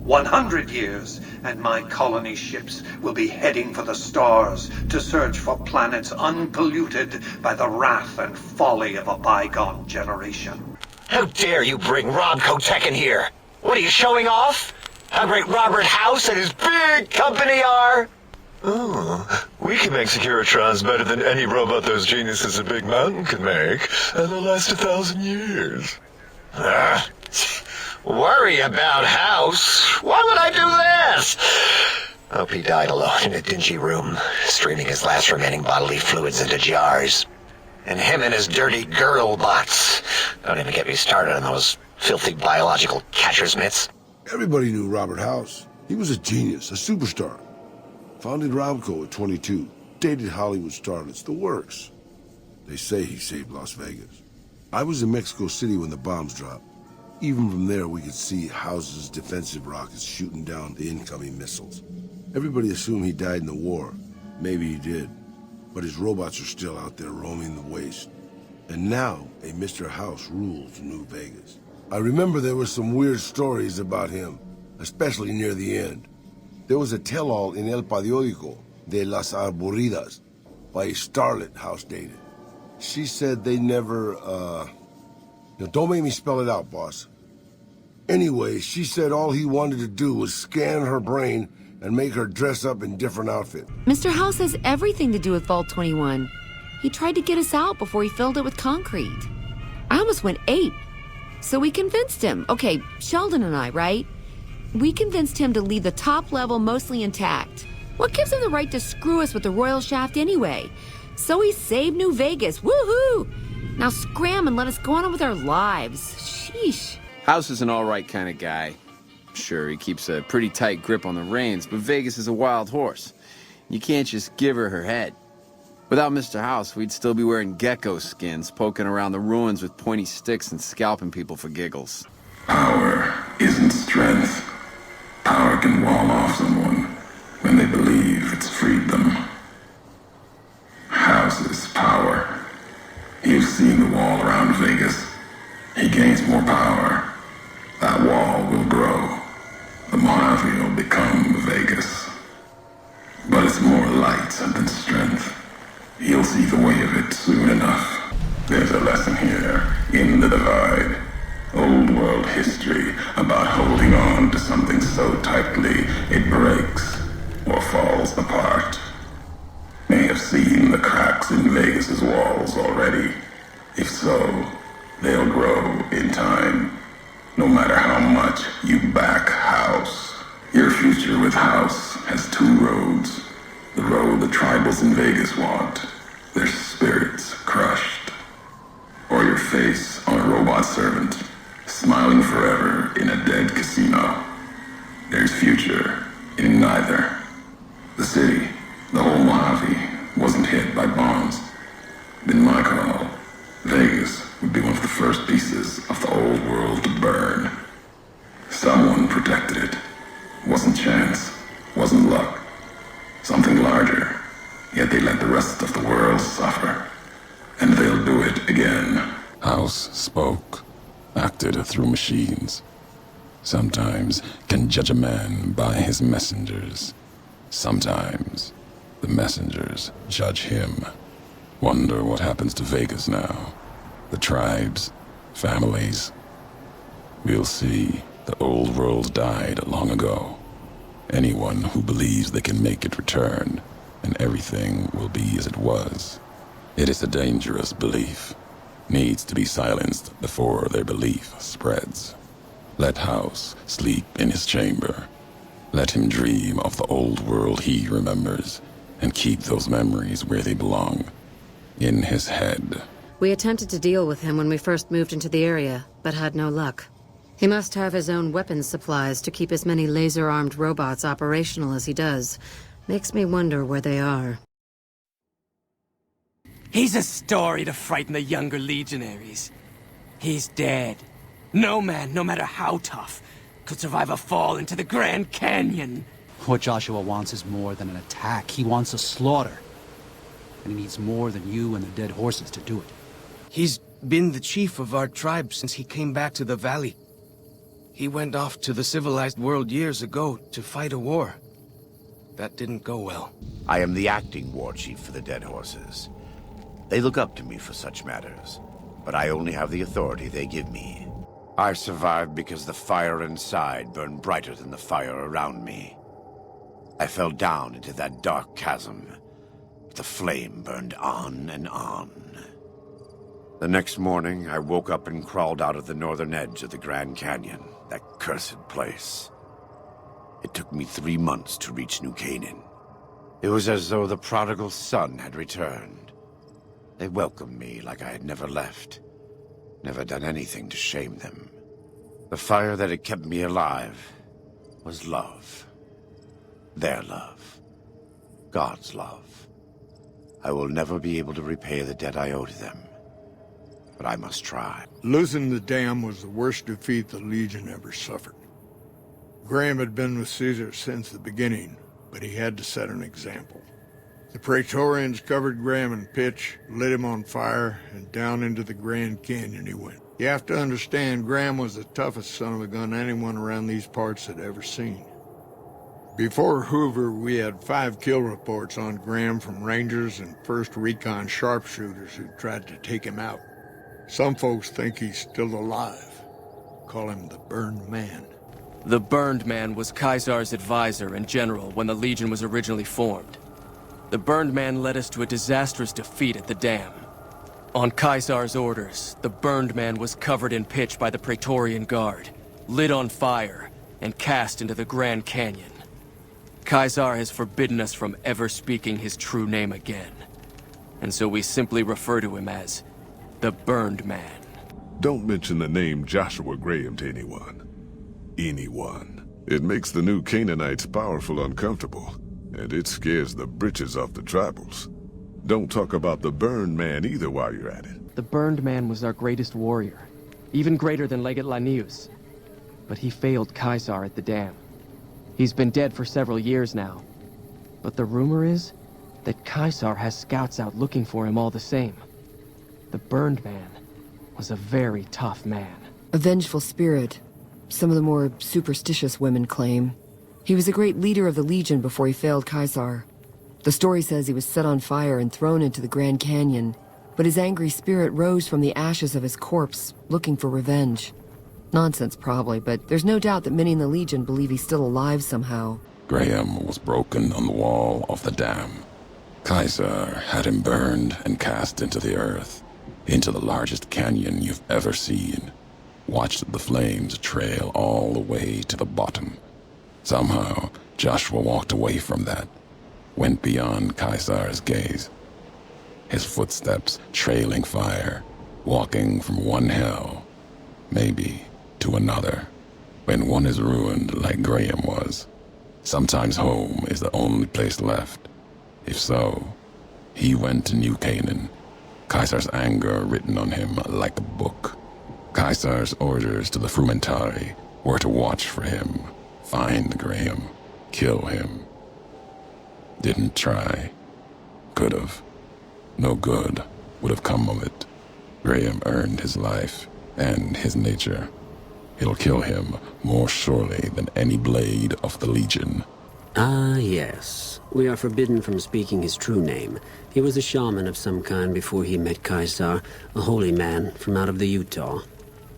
100 years, and my colony ships will be heading for the stars to search for planets unpolluted by the wrath and folly of a bygone generation. How dare you bring Rob Kotek in here? What are you showing off? How great Robert House and his big company are? Oh, we can make Securitrons better than any robot those geniuses at Big Mountain can make, and they'll last 1,000 years. Worry about House? Why would I do this? Hope he died alone in a dingy room, streaming his last remaining bodily fluids into jars. And him and his dirty girl bots. Don't even get me started on those filthy biological catcher's mitts. Everybody knew Robert House. He was a genius, a superstar. Founded Robco at 22. Dated Hollywood starlets, the works. They say he saved Las Vegas. I was in Mexico City when the bombs dropped. Even from there, we could see House's defensive rockets shooting down the incoming missiles. Everybody assumed he died in the war. Maybe he did. But his robots are still out there roaming the waste. And now, a Mr. House rules New Vegas. I remember there were some weird stories about him, especially near the end. There was a tell-all in El Periódico de las Arboridas by a starlet House dated. She said they never, don't make me spell it out, boss. Anyway, she said all he wanted to do was scan her brain and make her dress up in different outfits. Mr. House has everything to do with Vault 21. He tried to get us out before he filled it with concrete. I almost went ape. So we convinced him. Okay, Sheldon and I, right? We convinced him to leave the top level mostly intact. What gives him the right to screw us with the royal shaft anyway? So he saved New Vegas. Woohoo! Now scram and let us go on with our lives. Sheesh. House is an all-right kind of guy. Sure, he keeps a pretty tight grip on the reins, but Vegas is a wild horse. You can't just give her head. Without Mr. House, we'd still be wearing gecko skins, poking around the ruins with pointy sticks and scalping people for giggles. Power isn't strength. Power can wall off someone when they believe it's freed them. House's power. You've seen the wall around Vegas. He gains more power. That wall will grow. The Mojave will become Vegas. But it's more light than strength. He'll see the way of it soon enough. There's a lesson here, in the divide. Old world history about holding on to something so tightly it breaks or falls apart. May have seen the cracks in Vegas's walls already. If so, they'll grow in time. No matter how much you back House. Your future with House has two roads. The road the tribals in Vegas want. Their spirits crushed. Or your face on a robot servant, smiling forever in a dead casino. There's future in neither. The city, the whole Mojave, wasn't hit by bombs. In my call, Vegas would be one of the first pieces of the old world to burn. Someone protected it. Wasn't chance, wasn't luck. Something larger. Yet they let the rest of the world suffer. And they'll do it again. House spoke, acted through machines. Sometimes can judge a man by his messengers. Sometimes the messengers judge him. Wonder what happens to Vegas now. The tribes, families. We'll see. The old world died long ago. Anyone who believes they can make it return, and everything will be as it was. It is a dangerous belief. Needs to be silenced before their belief spreads. Let House sleep in his chamber. Let him dream of the old world he remembers, and keep those memories where they belong. In his head. We attempted to deal with him when we first moved into the area, but had no luck. He must have his own weapons supplies to keep as many laser-armed robots operational as he does. Makes me wonder where they are. He's a story to frighten the younger legionaries. He's dead. No man, no matter how tough, could survive a fall into the Grand Canyon. What Joshua wants is more than an attack. He wants a slaughter. And he needs more than you and the dead horses to do it. He's been the chief of our tribe since he came back to the valley. He went off to the civilized world years ago to fight a war. That didn't go well. I am the acting war chief for the Dead Horses. They look up to me for such matters, but I only have the authority they give me. I survived because the fire inside burned brighter than the fire around me. I fell down into that dark chasm. The flame burned on and on. The next morning, I woke up and crawled out of the northern edge of the Grand Canyon, that cursed place. It took me 3 months to reach New Canaan. It was as though the prodigal son had returned. They welcomed me like I had never left, never done anything to shame them. The fire that had kept me alive was love. Their love. God's love. I will never be able to repay the debt I owe to them, but I must try. Losing the dam was the worst defeat the Legion ever suffered. Graham had been with Caesar since the beginning, but he had to set an example. The Praetorians covered Graham in pitch, lit him on fire, and down into the Grand Canyon he went. You have to understand, Graham was the toughest son of a gun anyone around these parts had ever seen. Before Hoover, we had 5 kill reports on Graham from Rangers and 1st Recon sharpshooters who tried to take him out. Some folks think he's still alive. Call him the Burned Man. The Burned Man was Caesar's advisor and general when the Legion was originally formed. The Burned Man led us to a disastrous defeat at the dam. On Caesar's orders, the Burned Man was covered in pitch by the Praetorian Guard, lit on fire, and cast into the Grand Canyon. Caesar has forbidden us from ever speaking his true name again. And so we simply refer to him as the Burned Man. Don't mention the name Joshua Graham to anyone. Anyone. It makes the new Canaanites powerful uncomfortable, and it scares the britches off the tribals. Don't talk about the Burned Man either while you're at it. The Burned Man was our greatest warrior, even greater than Legate Lanius. But he failed Caesar at the dam. He's been dead for several years now. But the rumor is that Caesar has scouts out looking for him all the same. The Burned Man was a very tough man. A vengeful spirit. Some of the more superstitious women claim. He was a great leader of the Legion before he failed Caesar. The story says he was set on fire and thrown into the Grand Canyon, but his angry spirit rose from the ashes of his corpse, looking for revenge. Nonsense probably, but there's no doubt that many in the Legion believe he's still alive somehow. Graham was broken on the wall of the dam. Caesar had him burned and cast into the earth, into the largest canyon you've ever seen. Watched the flames trail all the way to the bottom. Somehow, Joshua walked away from that, went beyond Caesar's gaze. His footsteps trailing fire, walking from one hell, maybe to another. When one is ruined like Graham was, sometimes home is the only place left. If so, he went to New Canaan, Caesar's anger written on him like a book. Caesar's orders to the Frumentari were to watch for him, find Graham, kill him. Didn't try. Could've. No good would have come of it. Graham earned his life and his nature. It'll kill him more surely than any blade of the Legion. Ah, yes. We are forbidden from speaking his true name. He was a shaman of some kind before he met Caesar, a holy man from out of the Utah.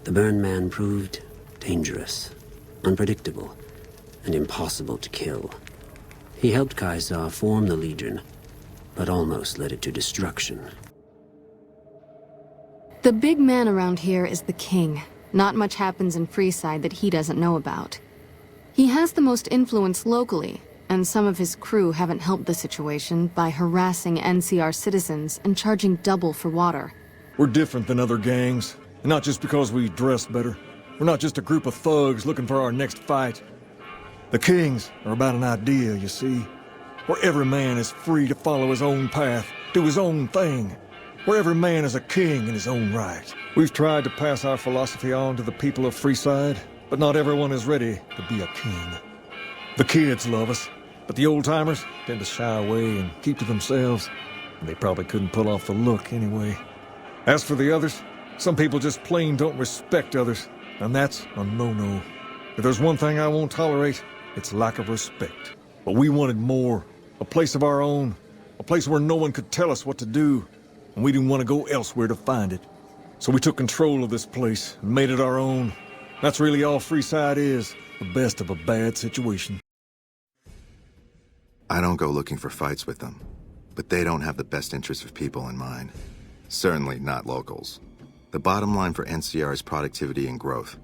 The Burned Man proved dangerous, unpredictable, and impossible to kill. He helped Caesar form the Legion, but almost led it to destruction. The big man around here is the king. Not much happens in Freeside that he doesn't know about. He has the most influence locally, and some of his crew haven't helped the situation by harassing NCR citizens and charging double for water. We're different than other gangs, and not just because we dress better. We're not just a group of thugs looking for our next fight. The Kings are about an idea, you see, where every man is free to follow his own path, do his own thing, where every man is a king in his own right. We've tried to pass our philosophy on to the people of Freeside, but not everyone is ready to be a king. The kids love us, but the old-timers tend to shy away and keep to themselves. And they probably couldn't pull off the look anyway. As for the others, some people just plain don't respect others, and that's a no-no. If there's one thing I won't tolerate, it's lack of respect. But we wanted more, a place of our own, a place where no one could tell us what to do, and we didn't want to go elsewhere to find it. So we took control of this place and made it our own. That's really all Freeside is, the best of a bad situation. I don't go looking for fights with them, but they don't have the best interests of people in mind. Certainly not locals. The bottom line for NCR is productivity and growth.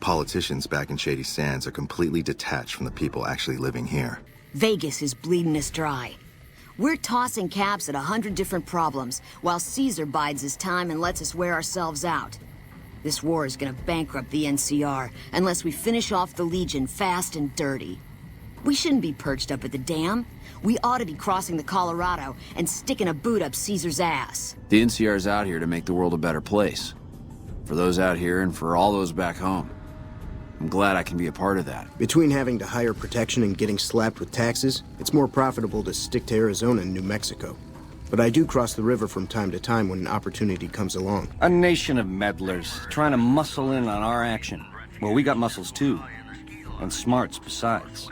Politicians back in Shady Sands are completely detached from the people actually living here. Vegas is bleeding us dry. We're tossing caps at 100 different problems, while Caesar bides his time and lets us wear ourselves out. This war is gonna bankrupt the NCR unless we finish off the Legion fast and dirty. We shouldn't be perched up at the dam. We ought to be crossing the Colorado and sticking a boot up Caesar's ass. The NCR's out here to make the world a better place. For those out here and for all those back home. I'm glad I can be a part of that. Between having to hire protection and getting slapped with taxes, it's more profitable to stick to Arizona and New Mexico. But I do cross the river from time to time when an opportunity comes along. A nation of meddlers trying to muscle in on our action. Well, we got muscles too. And smarts besides.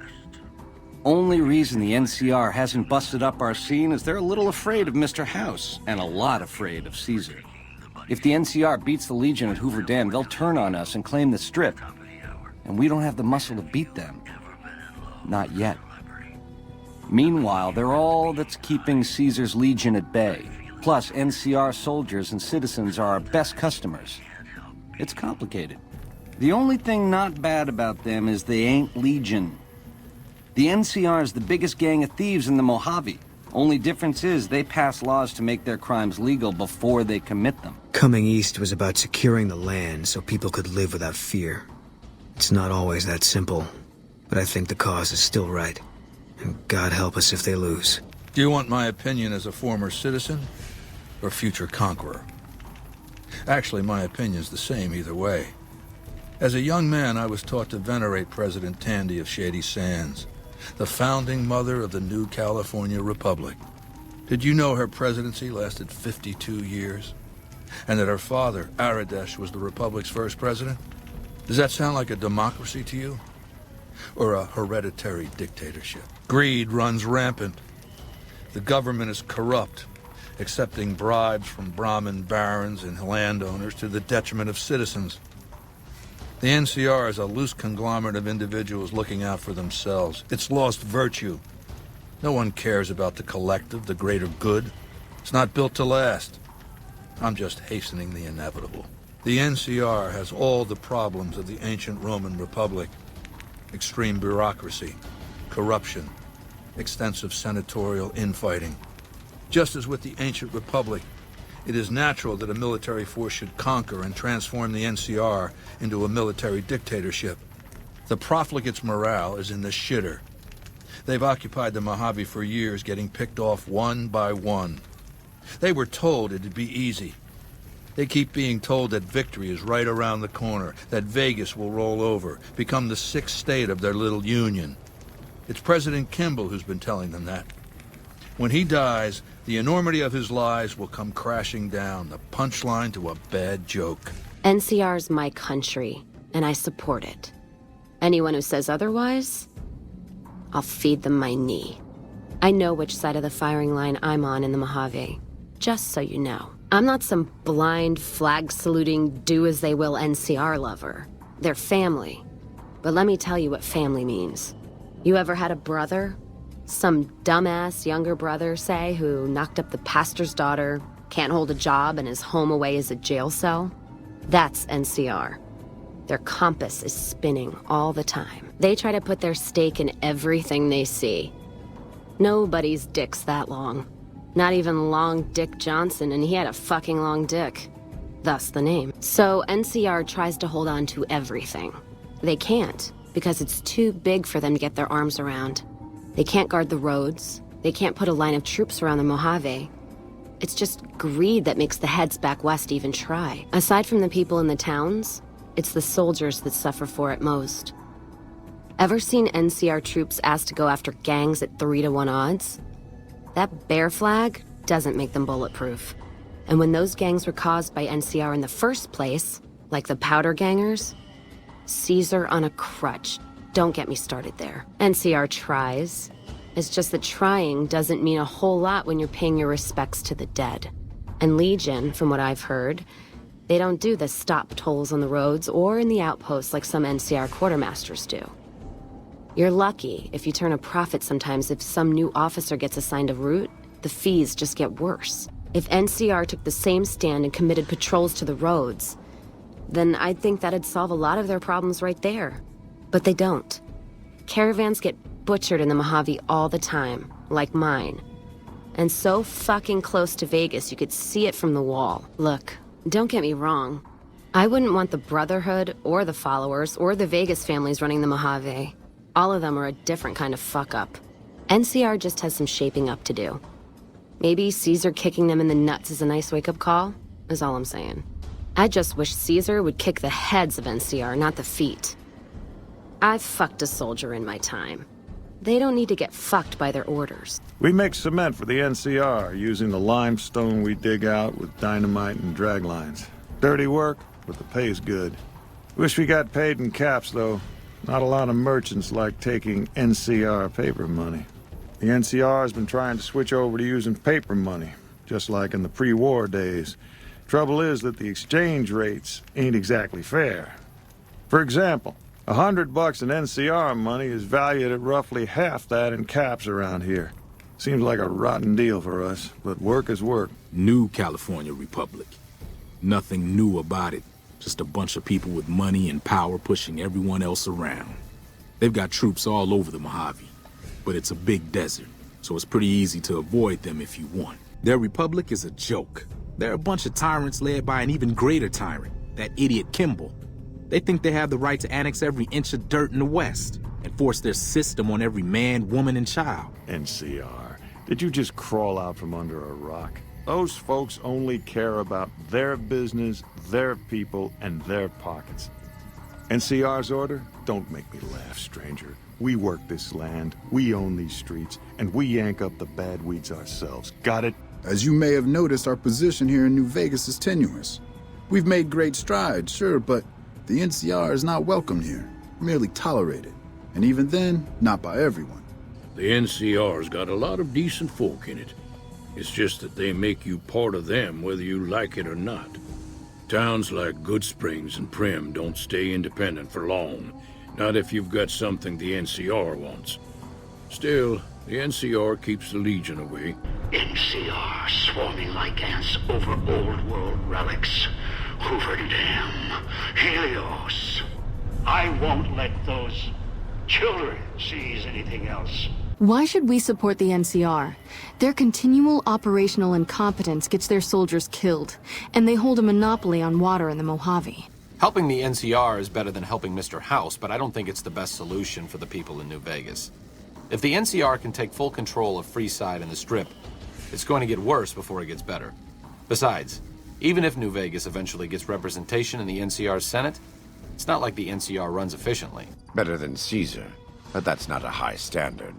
Only reason the NCR hasn't busted up our scene is they're a little afraid of Mr. House, and a lot afraid of Caesar. If the NCR beats the Legion at Hoover Dam, they'll turn on us and claim the Strip. And we don't have the muscle to beat them. Not yet. Meanwhile, they're all that's keeping Caesar's Legion at bay. Plus, NCR soldiers and citizens are our best customers. It's complicated. The only thing not bad about them is they ain't Legion. The NCR is the biggest gang of thieves in the Mojave. Only difference is they pass laws to make their crimes legal before they commit them. Coming east was about securing the land so people could live without fear. It's not always that simple, but I think the cause is still right. And God help us if they lose. Do you want my opinion as a former citizen or future conqueror? Actually, my opinion's the same either way. As a young man, I was taught to venerate President Tandy of Shady Sands, the founding mother of the new California Republic. Did you know her presidency lasted 52 years? And that her father, Aradesh, was the Republic's first president? Does that sound like a democracy to you? Or a hereditary dictatorship? Greed runs rampant. The government is corrupt, accepting bribes from Brahmin barons and landowners to the detriment of citizens. The NCR is a loose conglomerate of individuals looking out for themselves. It's lost virtue. No one cares about the collective, the greater good. It's not built to last. I'm just hastening the inevitable. The NCR has all the problems of the ancient Roman Republic. Extreme bureaucracy, corruption, extensive senatorial infighting. Just as with the ancient Republic, it is natural that a military force should conquer and transform the NCR into a military dictatorship. The profligates' morale is in the shitter. They've occupied the Mojave for years, getting picked off one by one. They were told it'd be easy. They keep being told that victory is right around the corner, that Vegas will roll over, become the sixth state of their little union. It's President Kimball who's been telling them that. When he dies, the enormity of his lies will come crashing down, the punchline to a bad joke. NCR's my country, and I support it. Anyone who says otherwise, I'll feed them my knee. I know which side of the firing line I'm on in the Mojave, just so you know. I'm not some blind, flag-saluting, do-as-they-will NCR lover. They're family. But let me tell you what family means. You ever had a brother? Some dumbass younger brother, say, who knocked up the pastor's daughter, can't hold a job, and his home away is a jail cell? That's NCR. Their compass is spinning all the time. They try to put their stake in everything they see. Nobody's dick's that long. Not even Long Dick Johnson, and he had a fucking long dick. Thus the name. So NCR tries to hold on to everything. They can't, because it's too big for them to get their arms around. They can't guard the roads. They can't put a line of troops around the Mojave. It's just greed that makes the heads back west even try. Aside from the people in the towns, it's the soldiers that suffer for it most. Ever seen NCR troops asked to go after gangs at 3-to-1 odds? That bear flag doesn't make them bulletproof. And when those gangs were caused by NCR in the first place, like the Powder Gangers, Caesar on a crutch. Don't get me started there. NCR tries. It's just that trying doesn't mean a whole lot when you're paying your respects to the dead. And Legion, from what I've heard, they don't do the stop tolls on the roads or in the outposts like some NCR quartermasters do. You're lucky if you turn a profit sometimes. If some new officer gets assigned a route, the fees just get worse. If NCR took the same stand and committed patrols to the roads, then I'd think that'd solve a lot of their problems right there. But they don't. Caravans get butchered in the Mojave all the time, like mine. And so fucking close to Vegas you could see it from the wall. Look, don't get me wrong. I wouldn't want the Brotherhood, or the Followers, or the Vegas families running the Mojave. All of them are a different kind of fuck-up. NCR just has some shaping up to do. Maybe Caesar kicking them in the nuts is a nice wake-up call, is all I'm saying. I just wish Caesar would kick the heads of NCR, not the feet. I've fucked a soldier in my time. They don't need to get fucked by their orders. We make cement for the NCR using the limestone we dig out with dynamite and drag lines. Dirty work, but the pay's good. Wish we got paid in caps, though. Not a lot of merchants like taking NCR paper money. The NCR has been trying to switch over to using paper money, just like in the pre-war days. Trouble is that the exchange rates ain't exactly fair. For example, $100 in NCR money is valued at roughly half that in caps around here. Seems like a rotten deal for us, but work is work. New California Republic. Nothing new about it. Just a bunch of people with money and power pushing everyone else around. They've got troops all over the Mojave, but it's a big desert, so it's pretty easy to avoid them if you want. Their republic is a joke. They're a bunch of tyrants led by an even greater tyrant, that idiot Kimball. They think they have the right to annex every inch of dirt in the West and force their system on every man, woman, and child. NCR, did you just crawl out from under a rock? Those folks only care about their business, their people, and their pockets. NCR's order? Don't make me laugh, stranger. We work this land, we own these streets, and we yank up the bad weeds ourselves. Got it? As you may have noticed, our position here in New Vegas is tenuous. We've made great strides, sure, but the NCR is not welcomed here, merely tolerated. And even then, not by everyone. The NCR's got a lot of decent folk in it. It's just that they make you part of them whether you like it or not. Towns like Good Springs and Prim don't stay independent for long, not if you've got something the NCR wants. Still, the NCR keeps the Legion away. NCR swarming like ants over old world relics. Hoover Dam, Helios. I won't let those children seize anything else. Why should we support the NCR? Their continual operational incompetence gets their soldiers killed, and they hold a monopoly on water in the Mojave. Helping the NCR is better than helping Mr. House, but I don't think it's the best solution for the people in New Vegas. If the NCR can take full control of Freeside and the Strip, it's going to get worse before it gets better. Besides, even if New Vegas eventually gets representation in the NCR's Senate, it's not like the NCR runs efficiently. Better than Caesar, but that's not a high standard.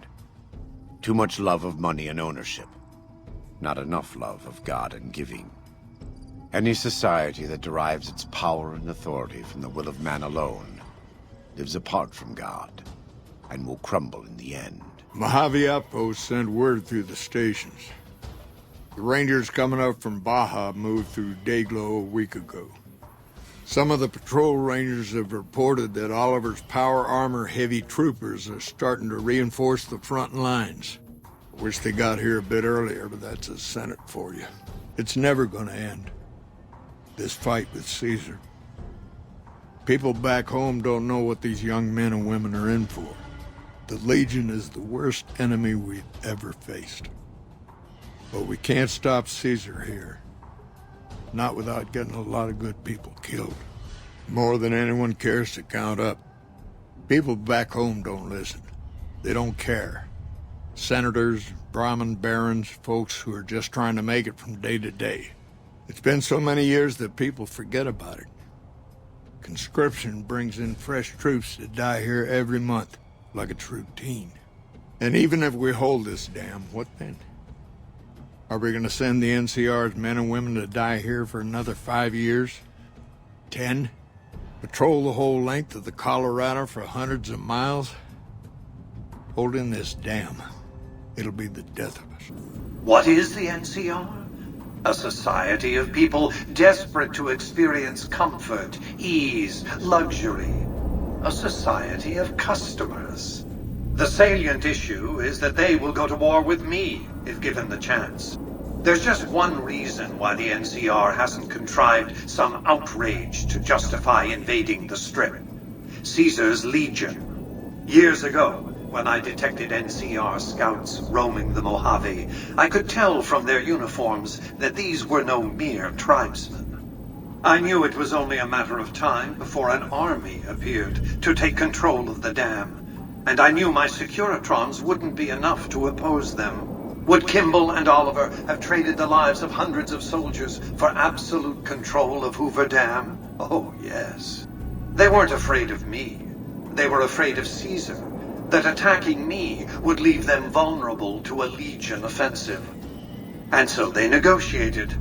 Too much love of money and ownership. Not enough love of God and giving. Any society that derives its power and authority from the will of man alone lives apart from God and will crumble in the end. Mojave outposts sent word through the stations. The Rangers coming up from Baja moved through Dayglow a week ago. Some of the patrol rangers have reported that Oliver's power armor heavy troopers are starting to reinforce the front lines. I wish they got here a bit earlier, but that's the Senate for you. It's never going to end, this fight with Caesar. People back home don't know what these young men and women are in for. The Legion is the worst enemy we've ever faced. But we can't stop Caesar here. Not without getting a lot of good people killed. More than anyone cares to count up. People back home don't listen. They don't care. Senators, Brahmin barons, folks who are just trying to make it from day to day. It's been so many years that people forget about it. Conscription brings in fresh troops to die here every month. like it's routine. And even if we hold this dam, what then? Are we gonna send the NCR's men and women to die here for another 5 years? 10? Patrol the whole length of the Colorado for hundreds of miles? Holding this dam, it'll be the death of us. What is the NCR? A society of people desperate to experience comfort, ease, luxury. A society of customers. The salient issue is that they will go to war with me, if given the chance. There's just one reason why the NCR hasn't contrived some outrage to justify invading the Strip. Caesar's Legion. Years ago, when I detected NCR scouts roaming the Mojave, I could tell from their uniforms that these were no mere tribesmen. I knew it was only a matter of time before an army appeared to take control of the dam, and I knew my Securitrons wouldn't be enough to oppose them. Would Kimball and Oliver have traded the lives of hundreds of soldiers for absolute control of Hoover Dam? Oh, yes. They weren't afraid of me. They were afraid of Caesar. That attacking me would leave them vulnerable to a Legion offensive. And so they negotiated.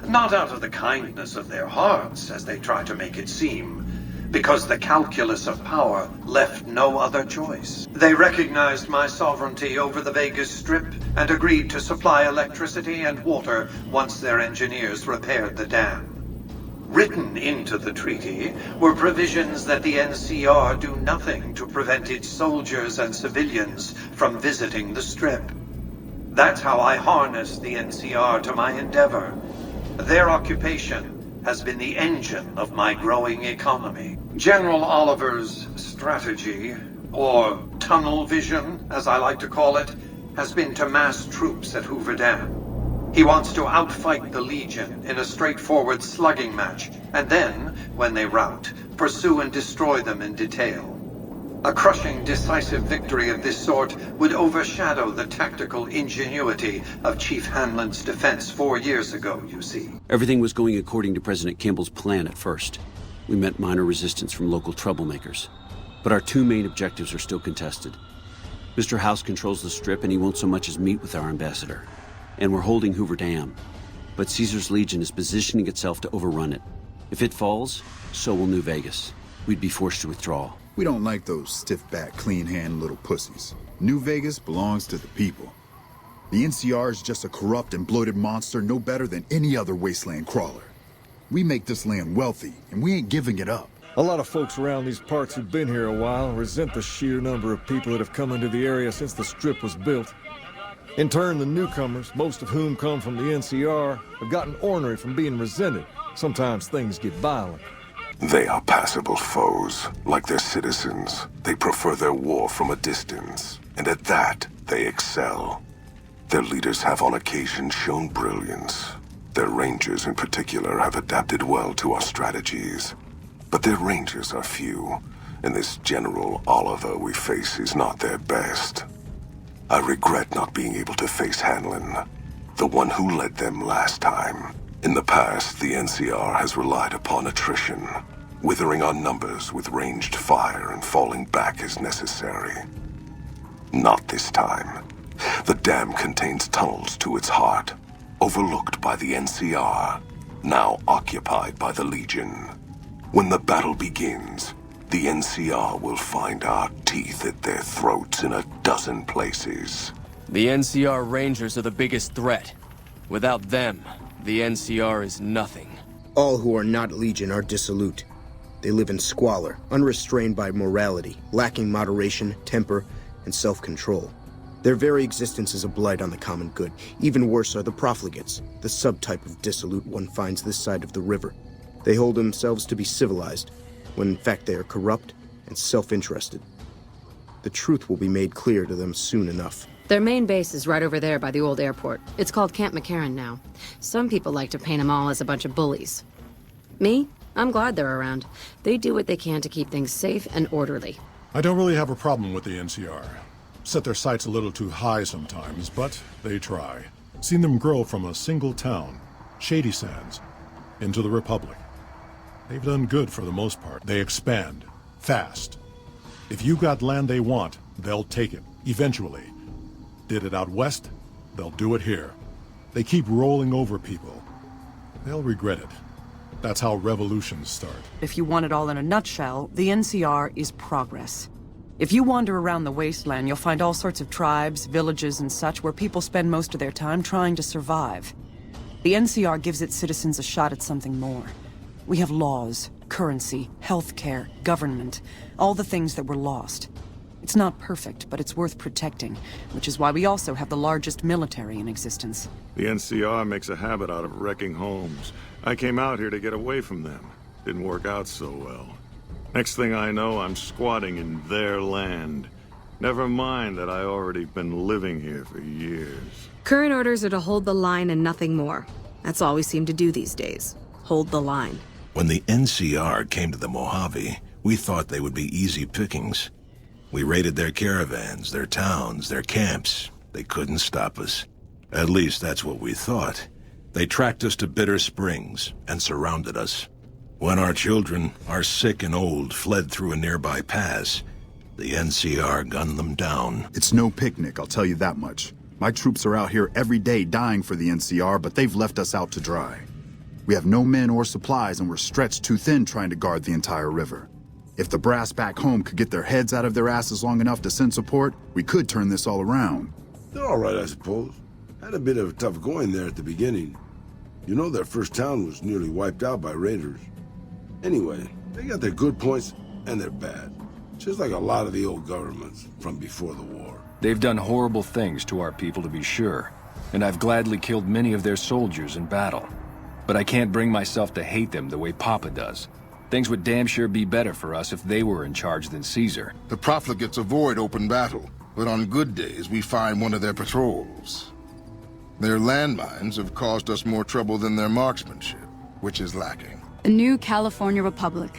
Not out of the kindness of their hearts, as they try to make it seem, because the calculus of power left no other choice. They recognized my sovereignty over the Vegas Strip and agreed to supply electricity and water once their engineers repaired the dam. Written into the treaty were provisions that the NCR do nothing to prevent its soldiers and civilians from visiting the Strip. That's how I harness the NCR to my endeavor. Their occupation has been the engine of my growing economy. General Oliver's strategy, or tunnel vision, as I like to call it, has been to mass troops at Hoover Dam. He wants to outfight the Legion in a straightforward slugging match, and then, when they rout, pursue and destroy them in detail. A crushing, decisive victory of this sort would overshadow the tactical ingenuity of Chief Hanlon's defense 4 years ago, you see. Everything was going according to President Kimball's plan at first. We met minor resistance from local troublemakers. But our two main objectives are still contested. Mr. House controls the Strip, and he won't so much as meet with our ambassador. And we're holding Hoover Dam. But Caesar's Legion is positioning itself to overrun it. If it falls, so will New Vegas. We'd be forced to withdraw. We don't like those stiff-backed, clean-hand little pussies. New Vegas belongs to the people. The NCR is just a corrupt and bloated monster no better than any other wasteland crawler. We make this land wealthy, and we ain't giving it up. A lot of folks around these parts who've been here a while resent the sheer number of people that have come into the area since the Strip was built. In turn, the newcomers, most of whom come from the NCR, have gotten ornery from being resented. Sometimes things get violent. They are passable foes, like their citizens. They prefer their war from a distance, and at that, they excel. Their leaders have on occasion shown brilliance. Their rangers in particular have adapted well to our strategies. But their rangers are few, and this General Oliver we face is not their best. I regret not being able to face Hanlon, the one who led them last time. In the past, the NCR has relied upon attrition, withering our numbers with ranged fire and falling back as necessary. Not this time. The dam contains tunnels to its heart, overlooked by the NCR, now occupied by the Legion. When the battle begins, the NCR will find our teeth at their throats in a dozen places. The NCR Rangers are the biggest threat. Without them, the NCR is nothing. All who are not Legion are dissolute. They live in squalor, unrestrained by morality, lacking moderation, temper, and self-control. Their very existence is a blight on the common good. Even worse are the profligates, the subtype of dissolute one finds this side of the river. They hold themselves to be civilized, when in fact they are corrupt and self-interested. The truth will be made clear to them soon enough. Their main base is right over there by the old airport. It's called Camp McCarran now. Some people like to paint them all as a bunch of bullies. Me? I'm glad they're around. They do what they can to keep things safe and orderly. I don't really have a problem with the NCR. Set their sights a little too high sometimes, but they try. Seen them grow from a single town, Shady Sands, into the Republic. They've done good for the most part. They expand, fast. If you got land they want, they'll take it, eventually. Did it out west, they'll do it here. They keep rolling over people. They'll regret it. That's how revolutions start. If you want it all in a nutshell, the NCR is progress. If you wander around the wasteland, you'll find all sorts of tribes, villages, and such where people spend most of their time trying to survive. The NCR gives its citizens a shot at something more. We have laws, currency, healthcare, government, all the things that were lost. It's not perfect, but it's worth protecting, which is why we also have the largest military in existence. The NCR makes a habit out of wrecking homes. I came out here to get away from them. Didn't work out so well. Next thing I know, I'm squatting in their land. Never mind that I already been living here for years. Current orders are to hold the line and nothing more. That's all we seem to do these days. Hold the line. When the NCR came to the Mojave, we thought they would be easy pickings. We raided their caravans, their towns, their camps. They couldn't stop us. At least that's what we thought. They tracked us to Bitter Springs and surrounded us. When our children, our sick and old, fled through a nearby pass, the NCR gunned them down. It's no picnic, I'll tell you that much. My troops are out here every day dying for the NCR, but they've left us out to dry. We have no men or supplies, and we're stretched too thin trying to guard the entire river. If the brass back home could get their heads out of their asses long enough to send support, we could turn this all around. They're all right, I suppose. Had a bit of a tough going there at the beginning. You know their first town was nearly wiped out by raiders. Anyway, they got their good points and their bad. Just like a lot of the old governments from before the war. They've done horrible things to our people, to be sure. And I've gladly killed many of their soldiers in battle. But I can't bring myself to hate them the way Papa does. Things would damn sure be better for us if they were in charge than Caesar. The profligates avoid open battle, but on good days we find one of their patrols. Their landmines have caused us more trouble than their marksmanship, which is lacking. The new California Republic.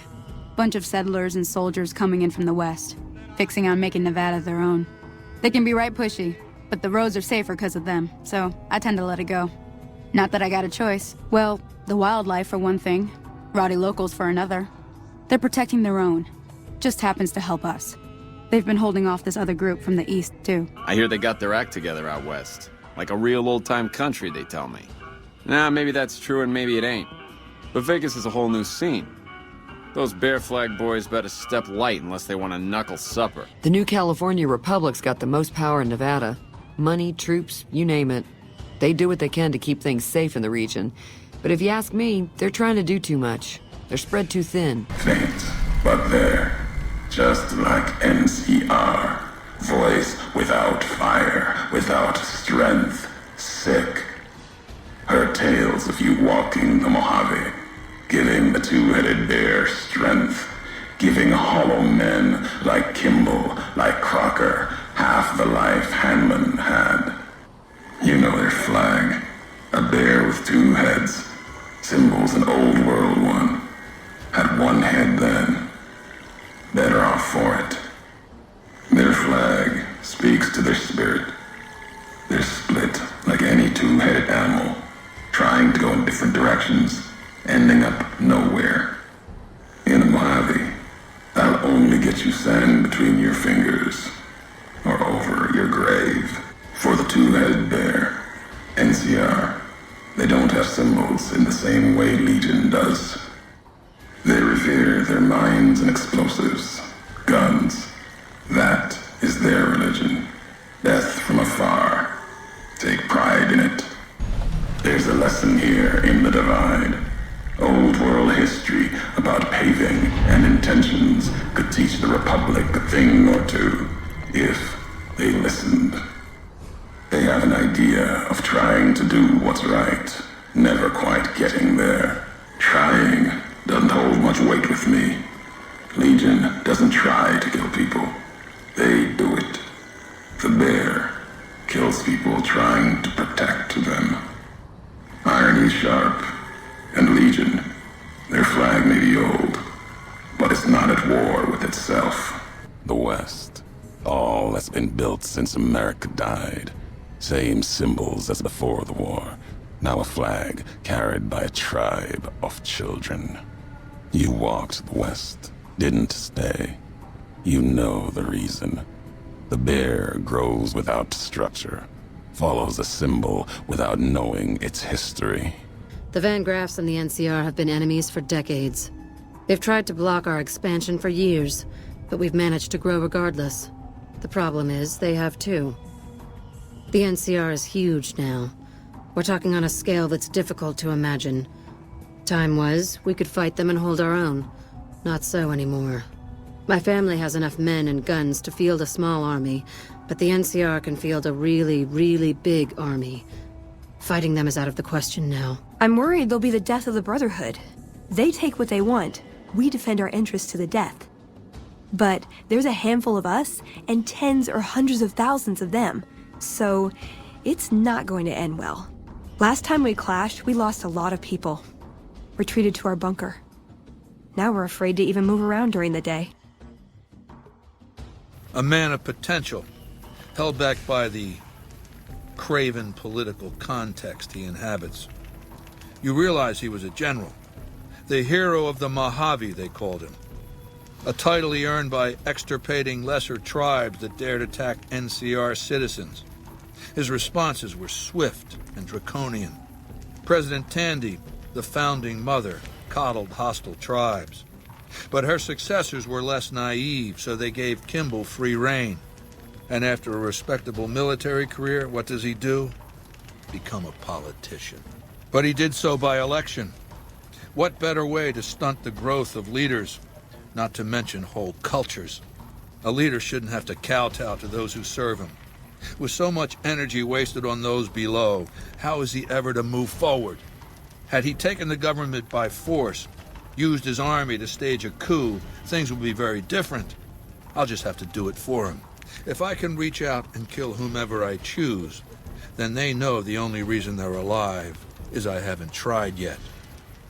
Bunch of settlers and soldiers coming in from the west, fixing on making Nevada their own. They can be right pushy, but the roads are safer because of them, so I tend to let it go. Not that I got a choice. Well, the wildlife for one thing, rowdy locals for another. They're protecting their own. Just happens to help us. They've been holding off this other group from the east, too. I hear they got their act together out west. Like a real old-time country, they tell me. Nah, maybe that's true and maybe it ain't. But Vegas is a whole new scene. Those Bear Flag boys better step light unless they want a knuckle supper. The new California Republic's got the most power in Nevada. Money, troops, you name it. They do what they can to keep things safe in the region. But if you ask me, they're trying to do too much. They're spread too thin. Faint, but there. Just like NCR. Voice without fire, without strength. Sick. Heard tales of you walking the Mojave, giving the two-headed bear strength, giving hollow men like Kimball, like Crocker, half the life Hanlon had. You know their flag, a bear with two heads, symbols an old world one. Had one head then, better off for it. Their flag speaks to their spirit. They're split like any two-headed animal, trying to go in different directions, ending up nowhere. In a Mojave, that'll only get you sand between your fingers, or over your grave. For the two-headed bear, NCR, they don't have symbols in the same way Legion does. They revere their mines and explosives, guns. That is their religion. Death from afar. Take pride in it. There's a lesson here in the Divide. Old world history about paving and intentions could teach the Republic a thing or two, if they listened. They have an idea of trying to do what's right, never quite getting there. Trying doesn't hold much weight with me. Legion doesn't try to kill people. They do it. The bear kills people trying to protect them. Irony's sharp, and Legion, their flag may be old, but it's not at war with itself. The West. All that's been built since America died. Same symbols as before the war. Now a flag carried by a tribe of children. You walked the West, didn't stay. You know the reason. The bear grows without structure, follows a symbol without knowing its history. The Van Graffs and the NCR have been enemies for decades. They've tried to block our expansion for years, but we've managed to grow regardless. The problem is, they have too. The NCR is huge now. We're talking on a scale that's difficult to imagine. Time was, we could fight them and hold our own. Not so anymore. My family has enough men and guns to field a small army, but the NCR can field a really, really big army. Fighting them is out of the question now. I'm worried they'll be the death of the Brotherhood. They take what they want. We defend our interests to the death. But there's a handful of us, and tens or hundreds of thousands of them. So, it's not going to end well. Last time we clashed, we lost a lot of people. Retreated to our bunker. Now we're afraid to even move around during the day. A man of potential, held back by the craven political context he inhabits. You realize he was a general. The hero of the Mojave, they called him. A title he earned by extirpating lesser tribes that dared attack NCR citizens. His responses were swift and draconian. President Tandy, the founding mother, coddled hostile tribes. But her successors were less naive, so they gave Kimball free rein. And after a respectable military career, what does he do? Become a politician. But he did so by election. What better way to stunt the growth of leaders, not to mention whole cultures? A leader shouldn't have to kowtow to those who serve him. With so much energy wasted on those below, how is he ever to move forward? Had he taken the government by force, used his army to stage a coup, things would be very different. I'll just have to do it for him. If I can reach out and kill whomever I choose, then they know the only reason they're alive is I haven't tried yet.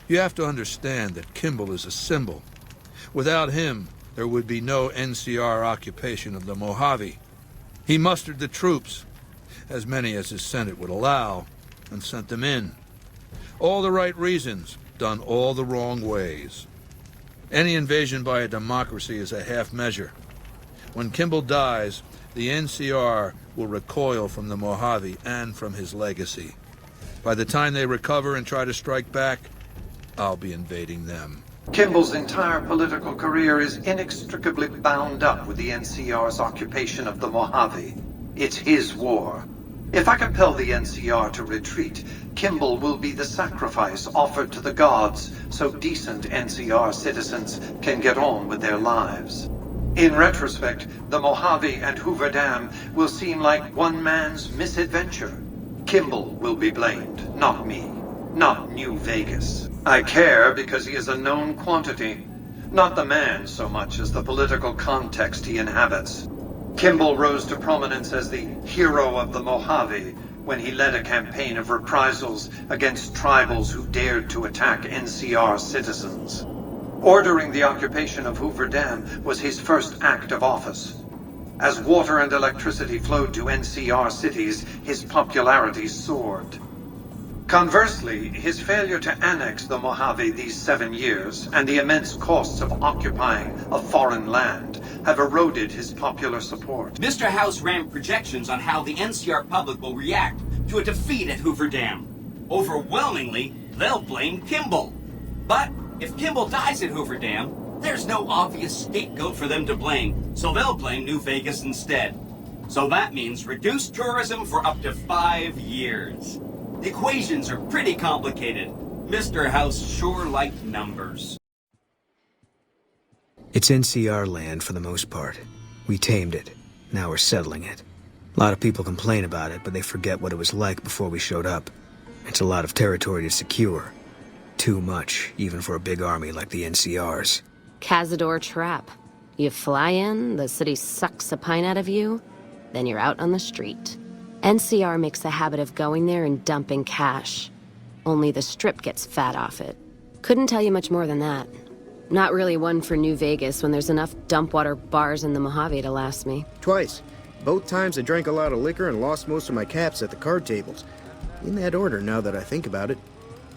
You have to understand that Kimball is a symbol. Without him, there would be no NCR occupation of the Mojave. He mustered the troops, as many as his Senate would allow, and sent them in. All the right reasons, done all the wrong ways. Any invasion by a democracy is a half measure. When Kimball dies, the NCR will recoil from the Mojave and from his legacy. By the time they recover and try to strike back, I'll be invading them. Kimball's entire political career is inextricably bound up with the NCR's occupation of the Mojave. It's his war. If I compel the NCR to retreat, Kimball will be the sacrifice offered to the gods so decent NCR citizens can get on with their lives. In retrospect, the Mojave and Hoover Dam will seem like one man's misadventure. Kimball will be blamed, not me, not New Vegas. I care because he is a known quantity, not the man so much as the political context he inhabits. Kimball rose to prominence as the hero of the Mojave when he led a campaign of reprisals against tribals who dared to attack NCR citizens. Ordering the occupation of Hoover Dam was his first act of office. As water and electricity flowed to NCR cities, his popularity soared. Conversely, his failure to annex the Mojave these 7 years and the immense costs of occupying a foreign land have eroded his popular support. Mr. House ran projections on how the NCR public will react to a defeat at Hoover Dam. Overwhelmingly, they'll blame Kimball. But if Kimball dies at Hoover Dam, there's no obvious scapegoat for them to blame, so they'll blame New Vegas instead. So that means reduced tourism for up to 5 years. The equations are pretty complicated. Mr. House sure liked numbers. It's NCR land for the most part. We tamed it. Now we're settling it. A lot of people complain about it, but they forget what it was like before we showed up. It's a lot of territory to secure. Too much, even for a big army like the NCR's. Cazador trap. You fly in, the city sucks a pint out of you, then you're out on the street. NCR makes a habit of going there and dumping cash. Only the Strip gets fat off it. Couldn't tell you much more than that. Not really one for New Vegas when there's enough dump water bars in the Mojave to last me. Twice. Both times I drank a lot of liquor and lost most of my caps at the card tables. In that order, now that I think about it.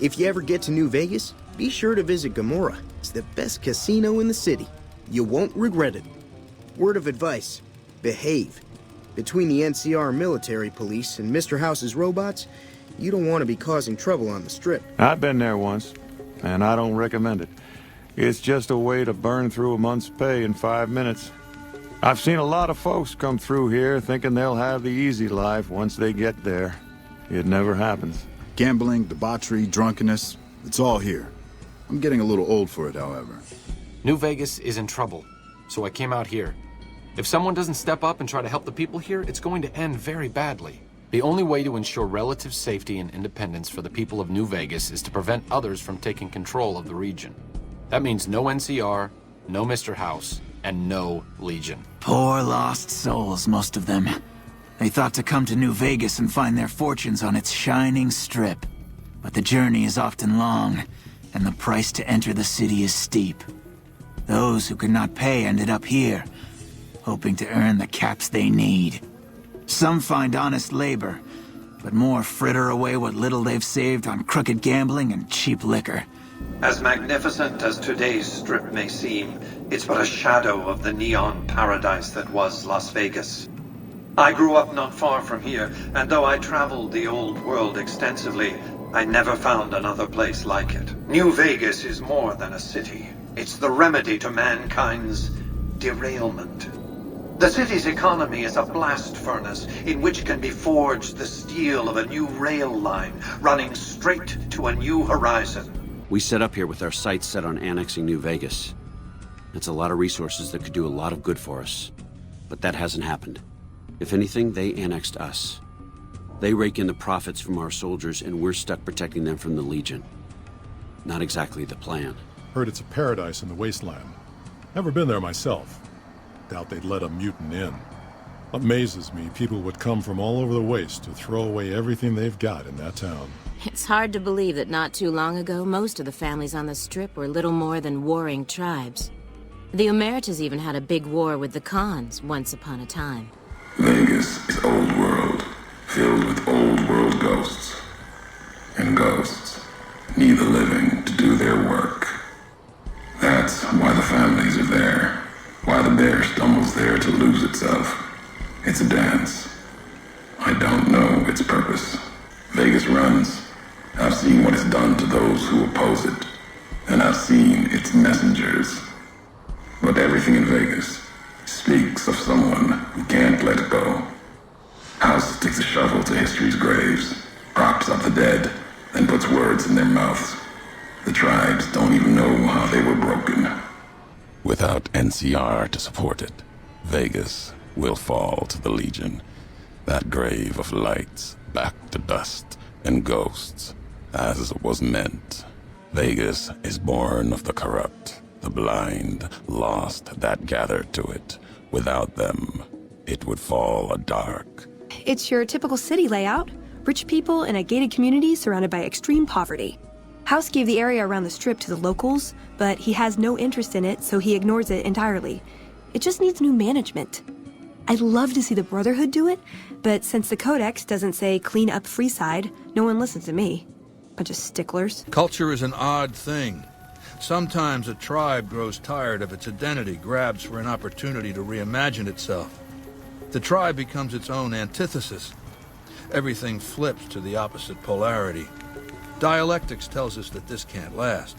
If you ever get to New Vegas, be sure to visit Gomorrah. It's the best casino in the city. You won't regret it. Word of advice: behave. Between the NCR military police and Mr. House's robots, you don't want to be causing trouble on the Strip. I've been there once, and I don't recommend it. It's just a way to burn through a month's pay in 5 minutes. I've seen a lot of folks come through here thinking they'll have the easy life once they get there. It never happens. Gambling, debauchery, drunkenness, it's all here. I'm getting a little old for it, however. New Vegas is in trouble, so I came out here. If someone doesn't step up and try to help the people here, it's going to end very badly. The only way to ensure relative safety and independence for the people of New Vegas is to prevent others from taking control of the region. That means no NCR, no Mr. House, and no Legion. Poor lost souls, most of them. They thought to come to New Vegas and find their fortunes on its shining strip. But the journey is often long, and the price to enter the city is steep. Those who could not pay ended up here, hoping to earn the caps they need. Some find honest labor, but more fritter away what little they've saved on crooked gambling and cheap liquor. As magnificent as today's Strip may seem, it's but a shadow of the neon paradise that was Las Vegas. I grew up not far from here, and though I traveled the old world extensively, I never found another place like it. New Vegas is more than a city. It's the remedy to mankind's derailment. The city's economy is a blast furnace in which can be forged the steel of a new rail line running straight to a new horizon. We set up here with our sights set on annexing New Vegas. It's a lot of resources that could do a lot of good for us. But that hasn't happened. If anything, they annexed us. They rake in the profits from our soldiers, and we're stuck protecting them from the Legion. Not exactly the plan. Heard it's a paradise in the wasteland. Never been there myself. Doubt they'd let a mutant in. Amazes me people would come from all over the waste to throw away everything they've got in that town. It's hard to believe that not too long ago, most of the families on the Strip were little more than warring tribes. The Emeritus even had a big war with the Khans once upon a time. Vegas is old world, filled with old world ghosts. And ghosts need the living to do their work. That's why the families are there. Why the bear stumbles there to lose itself. It's a dance. I don't know its purpose. Vegas runs. I've seen what it's done to those who oppose it. And I've seen its messengers. But everything in Vegas speaks of someone who can't let it go. House sticks a shovel to history's graves, props up the dead, then puts words in their mouths. The tribes don't even know how they were broken. Without NCR to support it, Vegas will fall to the Legion. That grave of lights back to dust and ghosts, as was meant. Vegas is born of the corrupt, the blind, lost that gather to it. Without them, it would fall a dark. It's your typical city layout. Rich people in a gated community surrounded by extreme poverty. House gave the area around the Strip to the locals, but he has no interest in it, so he ignores it entirely. It just needs new management. I'd love to see the Brotherhood do it, but since the Codex doesn't say clean up Freeside, no one listens to me. Bunch of sticklers. Culture is an odd thing. Sometimes a tribe grows tired of its identity, grabs for an opportunity to reimagine itself. The tribe becomes its own antithesis. Everything flips to the opposite polarity. Dialectics tells us that this can't last.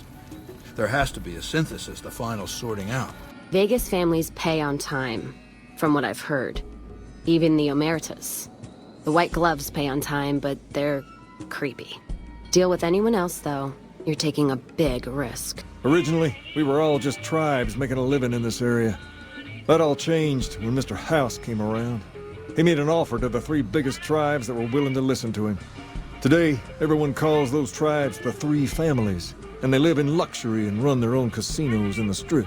There has to be a synthesis, the final sorting out. Vegas families pay on time, from what I've heard. Even the Emeritus. The White Gloves pay on time, but they're creepy. Deal with anyone else, though. You're taking a big risk. Originally, we were all just tribes making a living in this area. That all changed when Mr. House came around. He made an offer to the 3 biggest tribes that were willing to listen to him. Today, everyone calls those tribes the 3 families, and they live in luxury and run their own casinos in the Strip.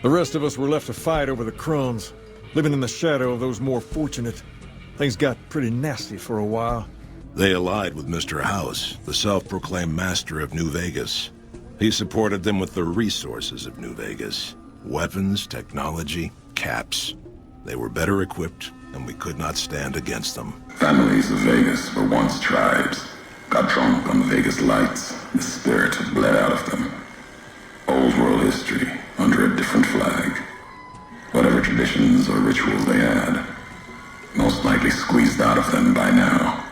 The rest of us were left to fight over the crumbs, living in the shadow of those more fortunate. Things got pretty nasty for a while. They allied with Mr. House, the self-proclaimed master of New Vegas. He supported them with the resources of New Vegas. Weapons, technology, caps. They were better equipped, and we could not stand against them. Families of Vegas were once tribes. Got drunk on the Vegas lights. The spirit had bled out of them. Old world history, under a different flag. Whatever traditions or rituals they had, most squeezed out of them by now,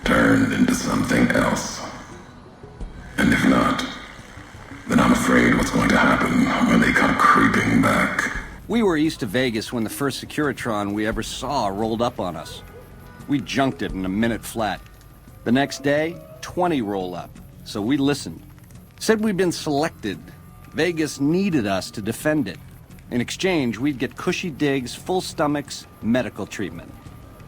turned into something else. And if not, then I'm afraid what's going to happen when they come creeping back. We were east of Vegas when the first Securitron we ever saw rolled up on us. We junked it in a minute flat. The next day, 20 roll up, so we listened. Said we'd been selected. Vegas needed us to defend it. In exchange, we'd get cushy digs, full stomachs, medical treatment.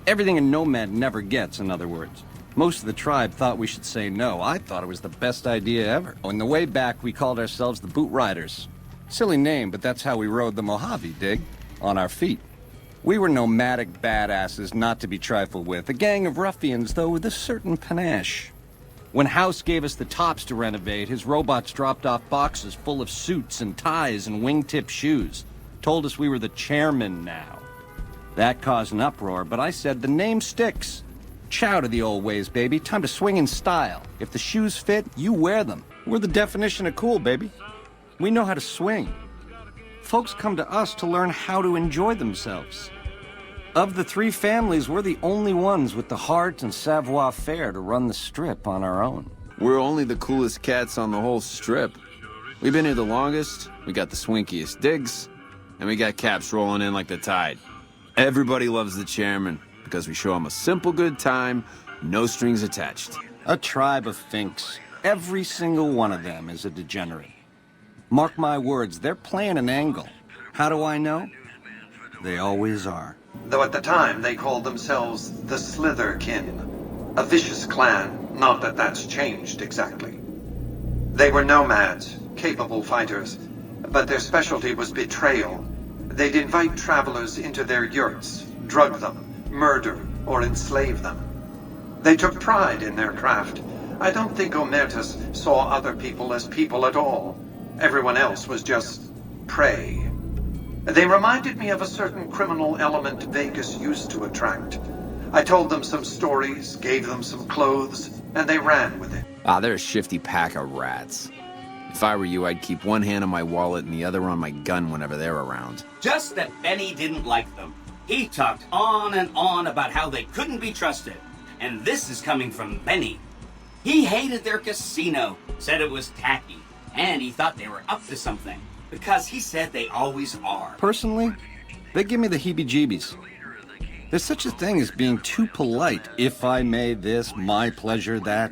Everything a nomad never gets, in other words. Most of the tribe thought we should say no. I thought it was the best idea ever. On the way back, we called ourselves the Boot Riders. Silly name, but that's how we rode the Mojave, dig? On our feet. We were nomadic badasses not to be trifled with. A gang of ruffians, though, with a certain panache. When House gave us the tops to renovate, his robots dropped off boxes full of suits and ties and wingtip shoes. Told us we were the chairman now. That caused an uproar, but I said the name sticks. Chow to the old ways, baby. Time to swing in style. If the shoes fit, you wear them. We're the definition of cool, baby. We know how to swing. Folks come to us to learn how to enjoy themselves. Of the three families, we're the only ones with the heart and savoir-faire to run the strip on our own. We're only the coolest cats on the whole strip. We've been here the longest, we got the swinkiest digs, and we got caps rolling in like the tide. Everybody loves the chairman because we show them a simple good time, no strings attached. A tribe of finks. Every single one of them is a degenerate. Mark my words, they're playing an angle. How do I know? They always are. Though at the time they called themselves the Slitherkin, a vicious clan, not that that's changed exactly. They were nomads, capable fighters, but their specialty was betrayal. They'd invite travelers into their yurts, drug them, murder, or enslave them. They took pride in their craft. I don't think Omertas saw other people as people at all. Everyone else was just prey. They reminded me of a certain criminal element Vegas used to attract. I told them some stories, gave them some clothes, and they ran with it. Ah, they're a shifty pack of rats. If I were you, I'd keep one hand on my wallet and the other on my gun whenever they're around. Just that Benny didn't like them. He talked on and on about how they couldn't be trusted. And this is coming from Benny. He hated their casino, said it was tacky, and he thought they were up to something. Because he said they always are. Personally, they give me the heebie-jeebies. There's such a thing as being too polite. If I may this, my pleasure that.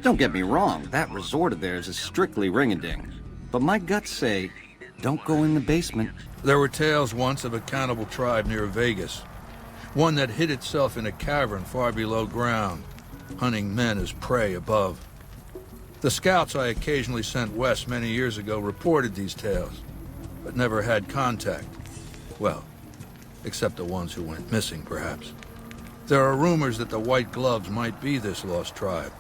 Don't get me wrong, that resort of theirs is strictly ring-a-ding. But my guts say, don't go in the basement. There were tales once of a cannibal tribe near Vegas. One that hid itself in a cavern far below ground, hunting men as prey above. The scouts I occasionally sent west many years ago reported these tales, but never had contact. Well, except the ones who went missing, perhaps. There are rumors that the White Gloves might be this lost tribe.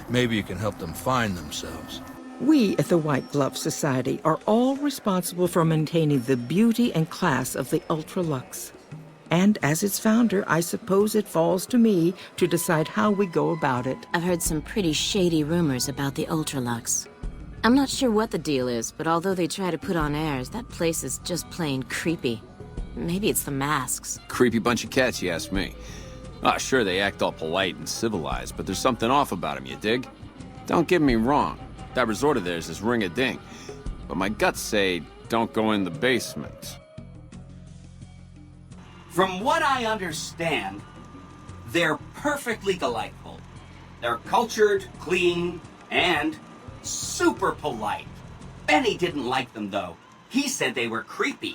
Maybe you can help them find themselves. We at the White Glove Society are all responsible for maintaining the beauty and class of the Ultralux. And as its founder, I suppose it falls to me to decide how we go about it. I've heard some pretty shady rumors about the Ultralux. I'm not sure what the deal is, but although they try to put on airs, that place is just plain creepy. Maybe it's the masks. Creepy bunch of cats, you ask me. Ah, sure, they act all polite and civilized, but there's something off about them, you dig? Don't get me wrong, that resort of theirs is ring-a-ding. But my guts say, don't go in the basement. From what I understand, they're perfectly delightful. They're cultured, clean, and super polite. Benny didn't like them, though. He said they were creepy.